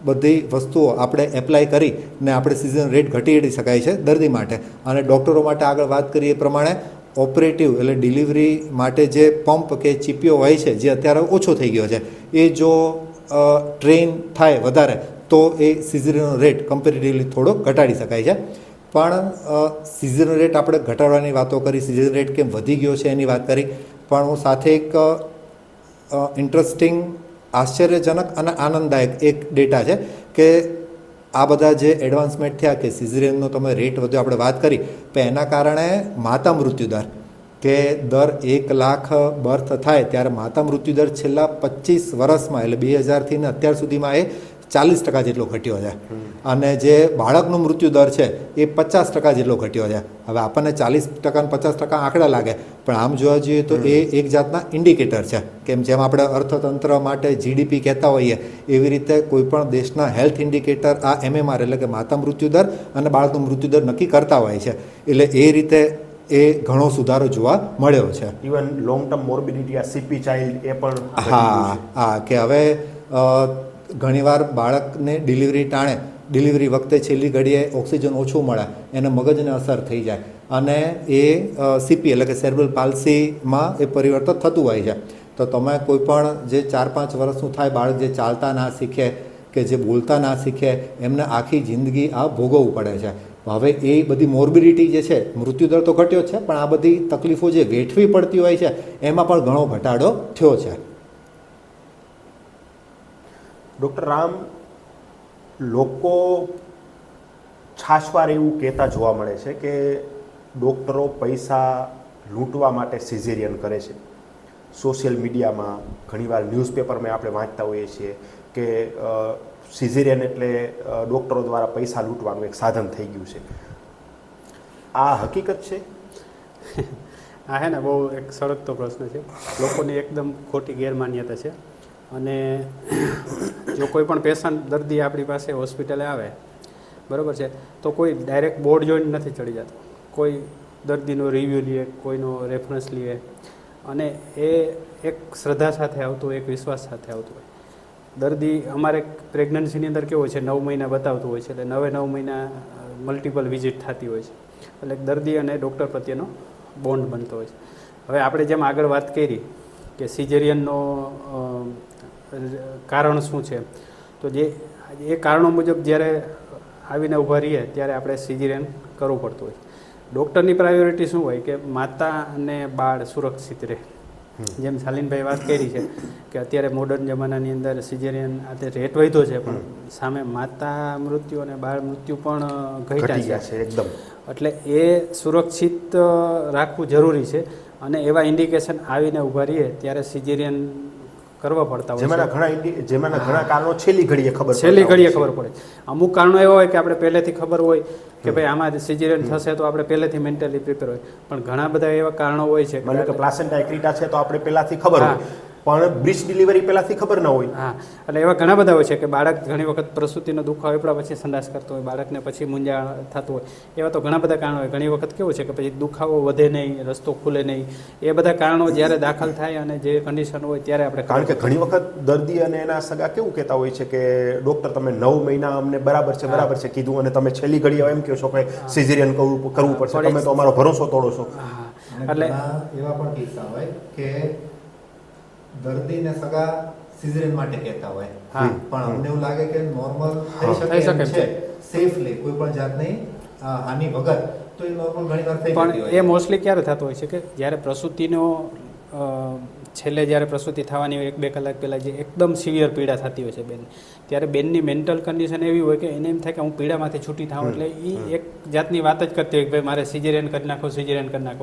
બધી વસ્તુઓ આપણે એપ્લાય કરીને આપણે સિઝન રેટ ઘટાડી શકાય છે દર્દી માટે. અને ડૉક્ટરો માટે આગળ વાત કરીએ એ પ્રમાણે ઓપરેટિવ એટલે ડિલિવરી માટે જે પંપ કે ચીપિયો હોય છે જે અત્યારે ઓછો થઈ ગયો છે, એ જો ટ્રેન થાય વધારે તો એ સિઝેરિયનનો રેટ કમ્પેરેટિવલી થોડો ઘટાડી શકાય છે. પણ સિઝેરિયન રેટ આપણે ઘટાડવાની વાતો કરી, સિઝેરિયન રેટ કેમ વધી ગયો છે એની વાત કરી, પણ હું સાથે એક ઇન્ટરેસ્ટિંગ, આશ્ચર્યજનક અને આનંદદાયક એક ડેટા છે કે આ બધા જે એડવાન્સમેન્ટ થયા કે સિઝેરિયનનો તમે રેટ વધ્યો, આપણે વાત કરી, પણ એના કારણે માતા મૃત્યુદર કે દર 1 લાખ બર્થ થાય ત્યારે માતા મૃત્યુદર છેલ્લા 25 વર્ષમાં એટલે 2000થી ને અત્યાર સુધીમાં એ 40% જેટલો ઘટ્યો છે. અને જે બાળકનો મૃત્યુદર છે એ 50% જેટલો ઘટ્યો છે. હવે આપણને 40% અને 50% આંકડા લાગે પણ આમ જોવા જઈએ તો એ એક જાતના ઇન્ડિકેટર છે. કેમ જેમ આપણે અર્થતંત્ર માટે જીડીપી કહેતા હોઈએ એવી રીતે કોઈપણ દેશના હેલ્થ ઇન્ડિકેટર આ MMR એટલે કે માતા મૃત્યુદર અને બાળકનો મૃત્યુદર નક્કી કરતા હોય છે. એટલે એ રીતે એ ઘણો સુધારો જોવા મળ્યો છે. ઇવન લોંગ ટર્મ મોર્બિડિટી આ CP ચાઇલ્ડ એ પણ હા કે હવે ઘણીવાર બાળકને ડિલિવરી ટાણે, ડિલિવરી વખતે છેલ્લી ઘડીએ ઓક્સિજન ઓછું મળે, એને મગજને અસર થઈ જાય અને એ CP એટલે કે સેરેબ્રલ પાલ્સીમાં એ પરિવર્તન થતું હોય છે. તો તમે કોઈ પણ જે 4-5 વર્ષનું થાય બાળક જે ચાલતા ના શીખે કે જે બોલતા ના શીખે, એમને આખી જિંદગી આ ભોગવવું પડે છે. હવે એ બધી મોર્બિડિટી જે છે, મૃત્યુદર તો ઘટ્યો છે પણ આ બધી તકલીફો જે વેઠવી પડતી હોય છે એમાં પણ ઘણો ઘટાડો થયો છે. ડૉક્ટર રામ, લોકો છાશવાર એવું કહેતા જોવા મળે છે કે ડૉક્ટરો પૈસા લૂંટવા માટે સિઝેરિયન કરે છે. સોશિયલ મીડિયામાં ઘણીવાર ન્યૂઝપેપરમાં આપણે વાંચતા હોઈએ છીએ કે સિઝેરિયન એટલે ડૉક્ટરો દ્વારા પૈસા લૂંટવાનું એક સાધન થઈ ગયું છે. આ હકીકત છે? આ હે ને બહુ એક સળગતો પ્રશ્ન છે. લોકોની એકદમ ખોટી ગેરમાન્યતા છે. અને જો કોઈ પણ પેશન્ટ દર્દી આપણી પાસે હોસ્પિટલે આવે બરાબર છે તો કોઈ ડાયરેક્ટ બોર્ડ જોઈને નથી ચડી જતો. કોઈ દર્દીનો રિવ્યૂ લે, કોઈનો રેફરન્સ લે અને એ એક શ્રદ્ધા સાથે આવતું હોય, એક વિશ્વાસ સાથે આવતું હોય. દર્દી અમારે પ્રેગ્નન્સીની અંદર કેવું છે 9 મહિના બતાવતું હોય છે, એટલે 9 મહિના મલ્ટિપલ વિઝિટ થતી હોય છે, એટલે દર્દી અને ડૉક્ટર પ્રત્યેનો બોન્ડ બનતો હોય છે. હવે આપણે જેમ આગળ વાત કરી કે સિઝેરિયનનો કારણ શું છે, તો એ કારણો મુજબ જ્યારે આવીને ઊભા રહીએ ત્યારે આપણે સિઝેરિયન કરવું પડતું હોય. ડૉક્ટરની પ્રાયોરિટી શું હોય કે માતા અને બાળ સુરક્ષિત રહે. જેમ શાલીનભાઈ વાત કરી છે કે અત્યારે મોડર્ન જમાનાની અંદર સિઝેરિયન આ રેટ વધ્યો છે, પણ સામે માતા મૃત્યુ અને બાળ મૃત્યુ પણ ઘટ્યા છે એકદમ. એટલે એ સુરક્ષિત રાખવું જરૂરી છે, અને એવા ઇન્ડિકેશન આવીને ઊભા રહીએ ત્યારે સિઝેરિયન કરવા પડતા હોય. જેમાંના ઘણા કારણો છેલ્લી ઘડીએ ખબર પડે. અમુક કારણો એવા હોય કે આપણે પહેલેથી ખબર હોય કે ભાઈ આમાં સિઝેરિયન થશે, તો આપણે પહેલેથી મેન્ટલી પ્રિપેર હોય. પણ ઘણા બધા એવા કારણો હોય છે, મને કે પ્લાસેન્ટા એક્રિટા છે તો આપણે પહેલાથી ખબર હોય, પણ બ્રીચ ડિલિવરી પહેલાથી ખબર ન હોય. હા, એટલે એવા ઘણા બધા હોય છે કે બાળક ઘણી વખત પ્રસૂતિનો દુખાવો એપડા પછી સંડાસ કરતો હોય, બાળકને પછી મૂંઝાણ થતું હોય. એવા તો ઘણા બધા કારણો હોય. ઘણી વખત કેવું છે કે પછી દુખાવો વધે નહીં, રસ્તો ખુલે નહીં, એ બધા કારણો જ્યારે દાખલ થાય અને જે કન્ડિશન હોય ત્યારે આપણે, કારણ કે ઘણી વખત દર્દી અને એના સગા કેવું કહેતા હોય છે કે ડૉક્ટર તમે 9 મહિના અમને બરાબર છે કીધું, અને તમે છેલ્લી ઘડીએ એમ કહો છો કે સિઝેરિયન કરવું પડશે, તમે તો અમારો ભરોસો તોડો છો. એટલે એવા પણ કિસ્સા હોય કે દર્દીને સગા સિઝેરિયન માટે કહેતા હોય, પણ અમને એવું લાગે કે નોર્મલ થઈ શકે છે સેફલી, કોઈ પણ જાતની હાનિ વગર, તો એ નોર્મલ ઘણીવાર થઈ જતી હોય. પણ એ મોસ્ટલી ક્યારે થતું હોય છે કે જ્યારે પ્રસૂતિનો છેલ્લે જ્યારે પ્રસૂતિ થવાની હોય 1-2 કલાક પહેલાં જે એકદમ સિવિયર પીડા થતી હોય છે બેન, ત્યારે બેનની મેન્ટલ કન્ડિશન એવી હોય કે એને એમ થાય કે હું પીડામાંથી છૂટી થાઉં, એટલે એ એક જાતની વાત જ કરતી હોય કે ભાઈ મારે સિઝેરિયન કરી નાખો.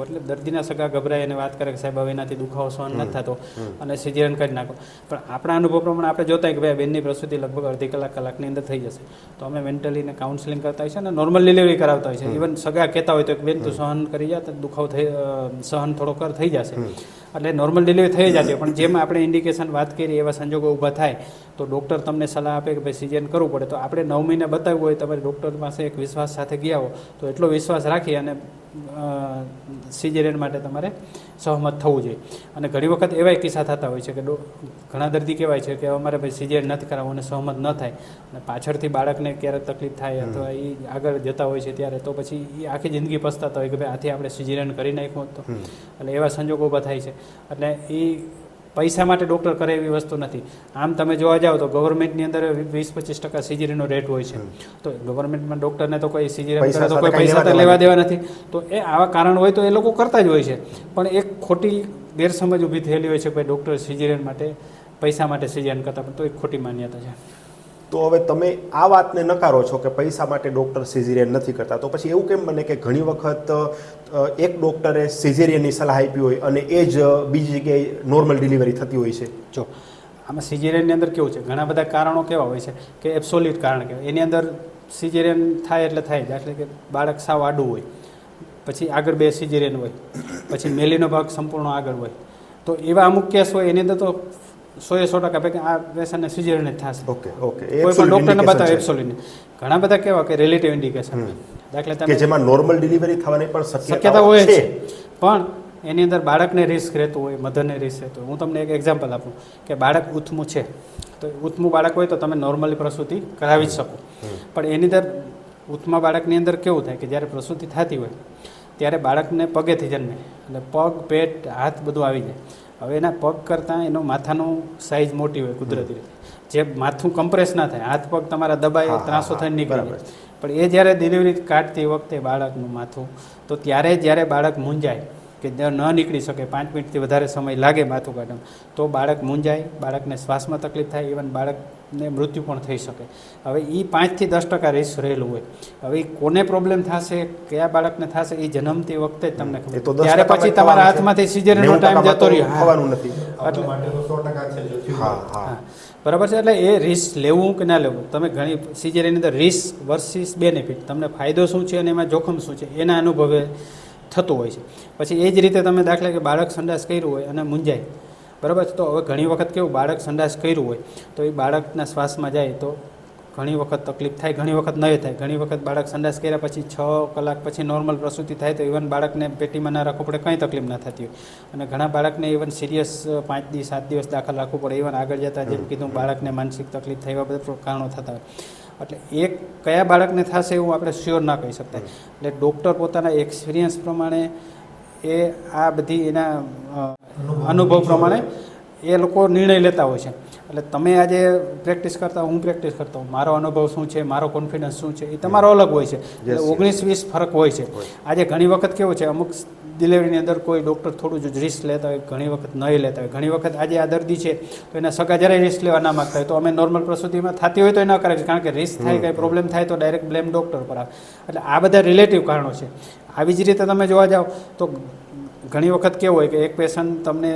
એટલે દર્દીના સગા ગભરાય અને વાત કરે કે સાહેબ હવે એનાથી દુખાવો સહન નથી થતો અને સિઝેરિયન કરી નાખો. પણ આપણા અનુભવ પ્રમાણે આપણે જોતા હોય કે ભાઈ બેનની પ્રસૂતિ લગભગ અડધી કલાકની અંદર થઈ જશે, તો અમે મેન્ટલીને કાઉન્સેલિંગ કરતા હોય છે અને નોર્મલ ડિલિવરી કરાવતા હોય છે. ઇવન સગા કહેતા હોય તો કે બેન તું સહન કરી જા, તો દુખાવો સહન થોડો કર થઈ જશે, એટલે નોર્મલ ડિલિવરી થઈ જતી. પણ જેમ આપણે ઇન્ડિકેશન વાત કરી એવા સંજોગો ઊભા થાય તો ડૉક્ટર તમને સલાહ આપે કે ભાઈ સિઝેરિયન કરવું પડે. તો આપણે 9 મહિના બતાવ્યું હોય, તમારે ડૉક્ટર પાસે એક વિશ્વાસ સાથે ગયા હો, તો એટલો વિશ્વાસ રાખી અને સિઝેરિયન માટે તમારે સહમત થવું જોઈએ. અને ઘણી વખત એવા કિસ્સા થતા હોય છે કે ઘણા દર્દી કહેવાય છે કે અમારે ભાઈ સિઝેરિયન નથી કરાવવું અને સહમત ન થાય, અને પાછળથી બાળકને ક્યારેક તકલીફ થાય અથવા એ આગળ જતા હોય છે ત્યારે, તો પછી એ આખી જિંદગી પસ્તાતા હોય કે ભાઈ આથી આપણે સિઝેરિયન કરી નાખ્યું તો. એટલે એવા સંજોગો ઊભા થાય છે. એટલે એ પૈસા માટે ડૉક્ટર કરે એવી વસ્તુ નથી. આમ તમે જોવા જાઓ તો ગવર્મેન્ટની અંદર 20-25% સિઝેરિયનનો રેટ હોય છે, તો ગવર્મેન્ટમાં ડૉક્ટરને તો કોઈ સિઝેરિયન કરે તો કોઈ પૈસા તો લેવા દેવા નથી. તો એ આવા કારણ હોય તો એ લોકો કરતા જ હોય છે, પણ એક ખોટી ગેરસમજ ઊભી થયેલી હોય છે કે ભાઈ ડૉક્ટર સિઝેરિયન માટે પૈસા માટે સિઝેરિયન કરતા, પણ તો એક ખોટી માન્યતા છે. તો હવે તમે આ વાતને નકારો છો કે પૈસા માટે ડૉક્ટર સિઝેરિયન નથી કરતા, તો પછી એવું કેમ બને કે ઘણી વખત એક ડૉક્ટરે સિઝેરિયનની સલાહ આપી હોય અને એ જ બીજી જગ્યાએ નોર્મલ ડિલિવરી થતી હોય છે? જો આમાં સિઝેરિયનની અંદર કેવું છે, ઘણા બધા કારણો કેવા હોય છે કે એબ્સોલ્યુટ કારણ કહેવાય. એની અંદર સિઝેરિયન થાય એટલે થાય જ, એટલે કે બાળક સાવ આડું હોય, પછી આગળ 2 સિઝેરિયન હોય, પછી મેલીનો ભાગ સંપૂર્ણ આગળ હોય, તો એવા અમુક કેસ હોય એની અંદર તો 100% કે આ પેશન્ટને સિઝેરિયન જ થશે. ઓકે કોઈ પણ ડૉક્ટરને બતાવે એબ્સોલ્યુટ. ઘણા બધા કેવા કે રિલેટિવ ઇન્ડિકેશન, દાખલા કે જેમાં નોર્મલ ડિલિવરી થવાની પણ શક્યતા હોય છે, પણ એની અંદર બાળકને રિસ્ક રહેતું હોય, મધરને રિસ્ક રહેતું હોય. હું તમને એક એક્ઝામ્પલ આપું કે બાળક ઉથમું છે, તો ઉથમું બાળક હોય તો તમે નોર્મલી પ્રસૂતિ કરાવી જ શકો, પણ એની અંદર ઉથમા બાળકની અંદર કેવું થાય કે જ્યારે પ્રસૂતિ થતી હોય ત્યારે બાળકને પગેથી જન્મે, એટલે પગ, પેટ, હાથ બધું આવી જાય. હવે એના પગ કરતાં એનો માથાનું સાઇઝ મોટી હોય કુદરતી રીતે, જે માથું કમ્પ્રેસ ના થાય, હાથ પગ તમારા દબાઈ ત્રાસો થઈને નીકળી જાય. પણ એ જ્યારે ડિલિવરી કાઢતી વખતે બાળકનું માથું, તો ત્યારે જ્યારે બાળક મૂંઝાય કે ન નીકળી શકે, 5 મિનિટથી વધારે સમય લાગે માથું કાઢવામાં, તો બાળક મૂંઝાય, બાળકને શ્વાસમાં તકલીફ થાય, ઇવન બાળકને મૃત્યુ પણ થઈ શકે. હવે એ 5-10% રિસ્ક રહેલું હોય. હવે કોને પ્રોબ્લેમ થશે, કયા બાળકને થશે, એ જન્મતી વખતે જ તમને ખબર, ત્યારે પછી તમારા હાથમાંથી સિઝેરિયનનો ટાઈમ જતો રહ્યો થવાનું નથી. એટલે માટે તો 100% છે. હા, બરાબર છે. એટલે એ રિસ્ક લેવું કે ના લેવું, તમે ઘણી સિઝેરિયનની અંદર રિસ્ક વર્સિસ બેનિફિટ, તમને ફાયદો શું છે અને એમાં જોખમ શું છે એના અનુભવે થતું હોય છે. પછી એ જ રીતે તમે દાખલા કે બાળક સંડાસ કર્યું હોય અને મૂંઝાય, બરાબર છે, તો હવે ઘણી વખત કેવું બાળક સંડાસ કર્યું હોય તો એ બાળકના શ્વાસમાં જાય તો ઘણી વખત તકલીફ થાય, ઘણી વખત નહીં થાય. ઘણી વખત બાળક સંડાસ કર્યા પછી 6 કલાક પછી નોર્મલ પ્રસૂતિ થાય તો ઇવન બાળકને પેટીમાં ના રાખવું પડે, કંઈ તકલીફ ના થતી હોય. અને ઘણા બાળકને ઇવન સિરિયસ 5 દિવસ 7 દિવસ દાખલ રાખવું પડે. ઇવન આગળ જતાં જેમ કીધું બાળકને માનસિક તકલીફ થાય, એવા બધા કારણો થતા હોય. એટલે એક કયા બાળકને થશે એવું આપણે શ્યોર ના કહી શકતા. એટલે ડૉક્ટર પોતાના એક્સપિરિયન્સ પ્રમાણે એ આ બધી એના અનુભવ પ્રમાણે એ લોકો નિર્ણય લેતા હોય છે. એટલે તમે આજે પ્રેક્ટિસ કરતા, હું પ્રેક્ટિસ કરતો હું, મારો અનુભવ શું છે, મારો કોન્ફિડન્સ શું છે, એ તમારો અલગ હોય છે. એટલે 19-20 ફરક હોય છે. આજે ઘણી વખત કેવું છે, અમુક ડિલિવરીની અંદર કોઈ ડૉક્ટર થોડું જ રિસ્ક લેતા હોય, ઘણી વખત નહીં લેતા હોય. ઘણી વખત આજે આ દર્દી છે તો એના સગા જરાય રિસ્ક લેવા ના માગતા હોય, તો અમે નોર્મલ પ્રસૂતિમાં થતી હોય તો એ ન કરે, કારણ કે રિસ્ક થાય, કંઈ પ્રોબ્લેમ થાય તો ડાયરેક્ટ બ્લેમ ડૉક્ટર પર આવે. એટલે આ બધા રિલેટિવ કારણો છે. આવી જ રીતે તમે જોવા જાઓ તો ઘણી વખત કેવું હોય કે એક પેશન્ટ તમને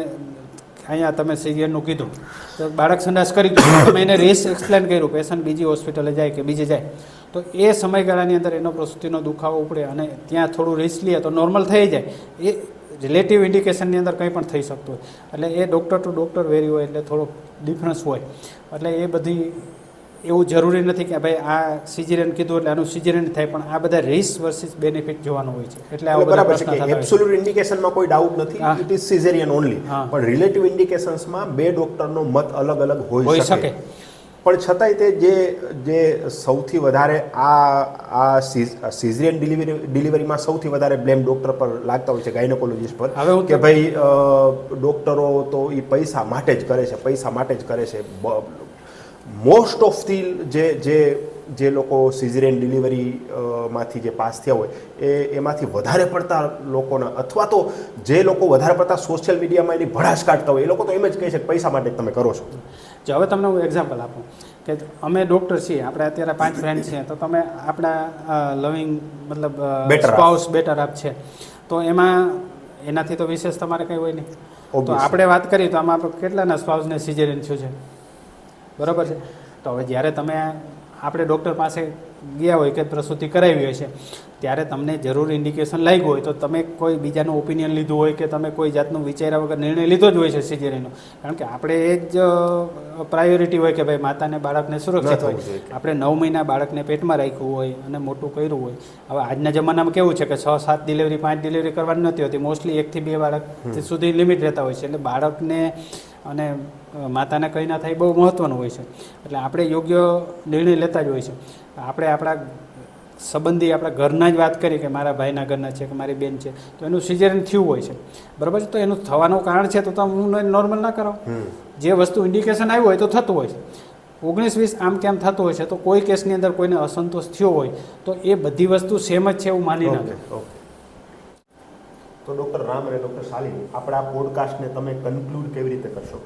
અહીંયા તમે સિઝેરિયનનું કીધું તો બાળક સંડાસ કરી દીધું, તમે એને રિસ્ક એક્સપ્લેન કર્યું, પેશન્ટ બીજી હોસ્પિટલે જાય કે બીજે જાય તો એ સમયગાળાની અંદર એનો પ્રસૂતિનો દુખાવો ઉપડે અને ત્યાં થોડું રિસ્ક લે તો નોર્મલ થઈ જાય. એ રિલેટિવ ઇન્ડિકેશનની અંદર કંઈ પણ થઈ શકતું હોય. એટલે એ ડૉક્ટર ટુ ડૉક્ટર વેરી હોય, એટલે થોડોક ડિફરન્સ હોય. એટલે એ બધી એવું જરૂરી નથી કે ભાઈ આ સિઝેરિયન કીધું એટલે આનું સિઝેરિયન થાય, પણ આ બધા રિસ્ક વર્સિસ બેનિફિટ જોવાનું હોય છે. એટલે આ બધા બરાબર છે પ્રશ્ન કે થતા હોય છે. એબ્સોલ્યુટ ઇન્ડિકેશનમાં કોઈ ડાઉટ નથી, હા. It is caesarean only. હા. પણ રિલેટિવ ઇન્ડિકેશન્સમાં બે ડોક્ટરનો મત અલગ અલગ હોઈ હોઈ શકે. શકે. પણ છતાંય તે જે સૌથી વધારે આ સિઝેરિયન ડિલિવરીમાં સૌથી વધારે બ્લેમ ડોક્ટર પર લાગતા હોય છે, ગાયનેકોલોજીસ્ટ પર, હવે હું કે ભાઈ ડોક્ટરો તો એ પૈસા માટે જ કરે છે, પૈસા માટે જ કરે છે. મોસ્ટ ઓફ ધી જે લોકો સિઝેરિયન ડિલિવરી માંથી જે પાસ થયા હોય એમાંથી વધારે પડતા લોકોના, અથવા તો જે લોકો વધારે પડતા સોશિયલ મીડિયામાં એની ભડાશ કાઢતા હોય, એ લોકો તો એમ જ કહે છે કે પૈસા માટે જ તમે કરો છો. જો હવે તમને હું એક્ઝામ્પલ આપું કે અમે ડૉક્ટર છીએ, આપણે અત્યારે 5 ફ્રેન્ડ છીએ, તો તમે આપણા લવિંગ મતલબ Better half. Spouse better half છે, તો એમાં એનાથી તો વિશેષ તમારે કંઈ હોય નહીં. તો Obviously. આપણે વાત કરીએ તો આમાં આપણે કેટલાના સ્પાઉસને સિઝેરિયન થયું છે, બરાબર છે. તો હવે જ્યારે તમે આપણે ડૉક્ટર પાસે ગયા હોય કે પ્રસૂતિ કરાવી હોય છે, ત્યારે તમને જરૂર ઇન્ડિકેશન લાગ્યું હોય તો તમે કોઈ બીજાનું ઓપિનિયન લીધું હોય કે તમે કોઈ જાતનું વિચાર્યા વગર નિર્ણય લીધો જ હોય છે સિઝેરિયનનો. કારણ કે આપણે એ જ પ્રાયોરિટી હોય કે ભાઈ માતાને બાળકને સુરક્ષિત ન થવું હોય. જોઈએ. આપણે 9 મહિના બાળકને પેટમાં રાખ્યું હોય અને મોટું કર્યું હોય. હવે આજના જમાનામાં કેવું છે કે 6-7 ડિલિવરી 5 ડિલિવરી કરવાની નથી હોતી, મોસ્ટલી 1 થી 2 બાળક સુધી લિમિટ રહેતા હોય છે. એટલે બાળકને અને માતાને કંઈ ના થાય બહુ મહત્ત્વનું હોય છે. એટલે આપણે યોગ્ય નિર્ણય લેતા જ હોય છે. આપણે આપણા સંબંધી આપણા ઘરના જ વાત કરીએ કે મારા ભાઈના ઘરના છે કે મારી બેન છે, તો એનું સિઝેરિયન થયું હોય છે, બરાબર છે. તો એનું થવાનું કારણ છે તો હું નોર્મલ ના કરાવું. જે વસ્તુ ઇન્ડિકેશન આવ્યું હોય તો થતું હોય છે. 19-20 આમ કેમ થતું હોય છે, તો કોઈ કેસની અંદર કોઈને અસંતોષ થયો હોય તો એ બધી વસ્તુ સેમ જ છે એવું માની ના લો. ઓકે. તો ડૉક્ટર રામ અને ડૉક્ટર શાલિની, આપણા પોડકાસ્ટને તમે કન્ક્લુડ કેવી રીતે કરશો?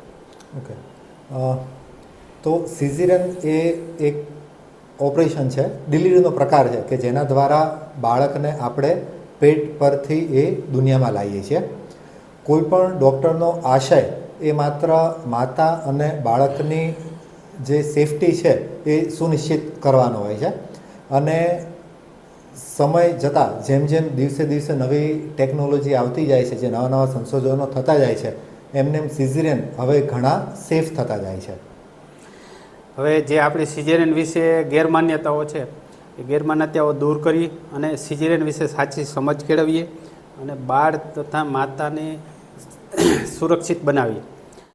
ઓકે. તો સિઝેરિયન એ એક ઓપરેશન છે, ડિલિવરીનો પ્રકાર છે કે જેના દ્વારા બાળકને આપણે પેટ પરથી એ દુનિયામાં લાવીએ છીએ. કોઈ પણ ડૉક્ટરનો આશય એ માત્ર માતા અને બાળકની જે સેફટી છે એ સુનિશ્ચિત કરવાનો હોય છે. અને સમય જતાં જેમ જેમ દિવસે નવી ટેકનોલોજી આવતી જાય છે, જે નવા સંશોધનો થતા જાય છે, એમને સિઝેરિયન હવે ઘણા સેફ થતા જાય છે. હવે જે આપણી સિઝેરિયન વિશે ગેરમાન્યતાઓ છે એ ગેરમાન્યતાઓ દૂર કરી અને સિઝેરિયન વિશે સાચી સમજ કેળવીએ અને બાળ તથા માતાને સુરક્ષિત બનાવીએ.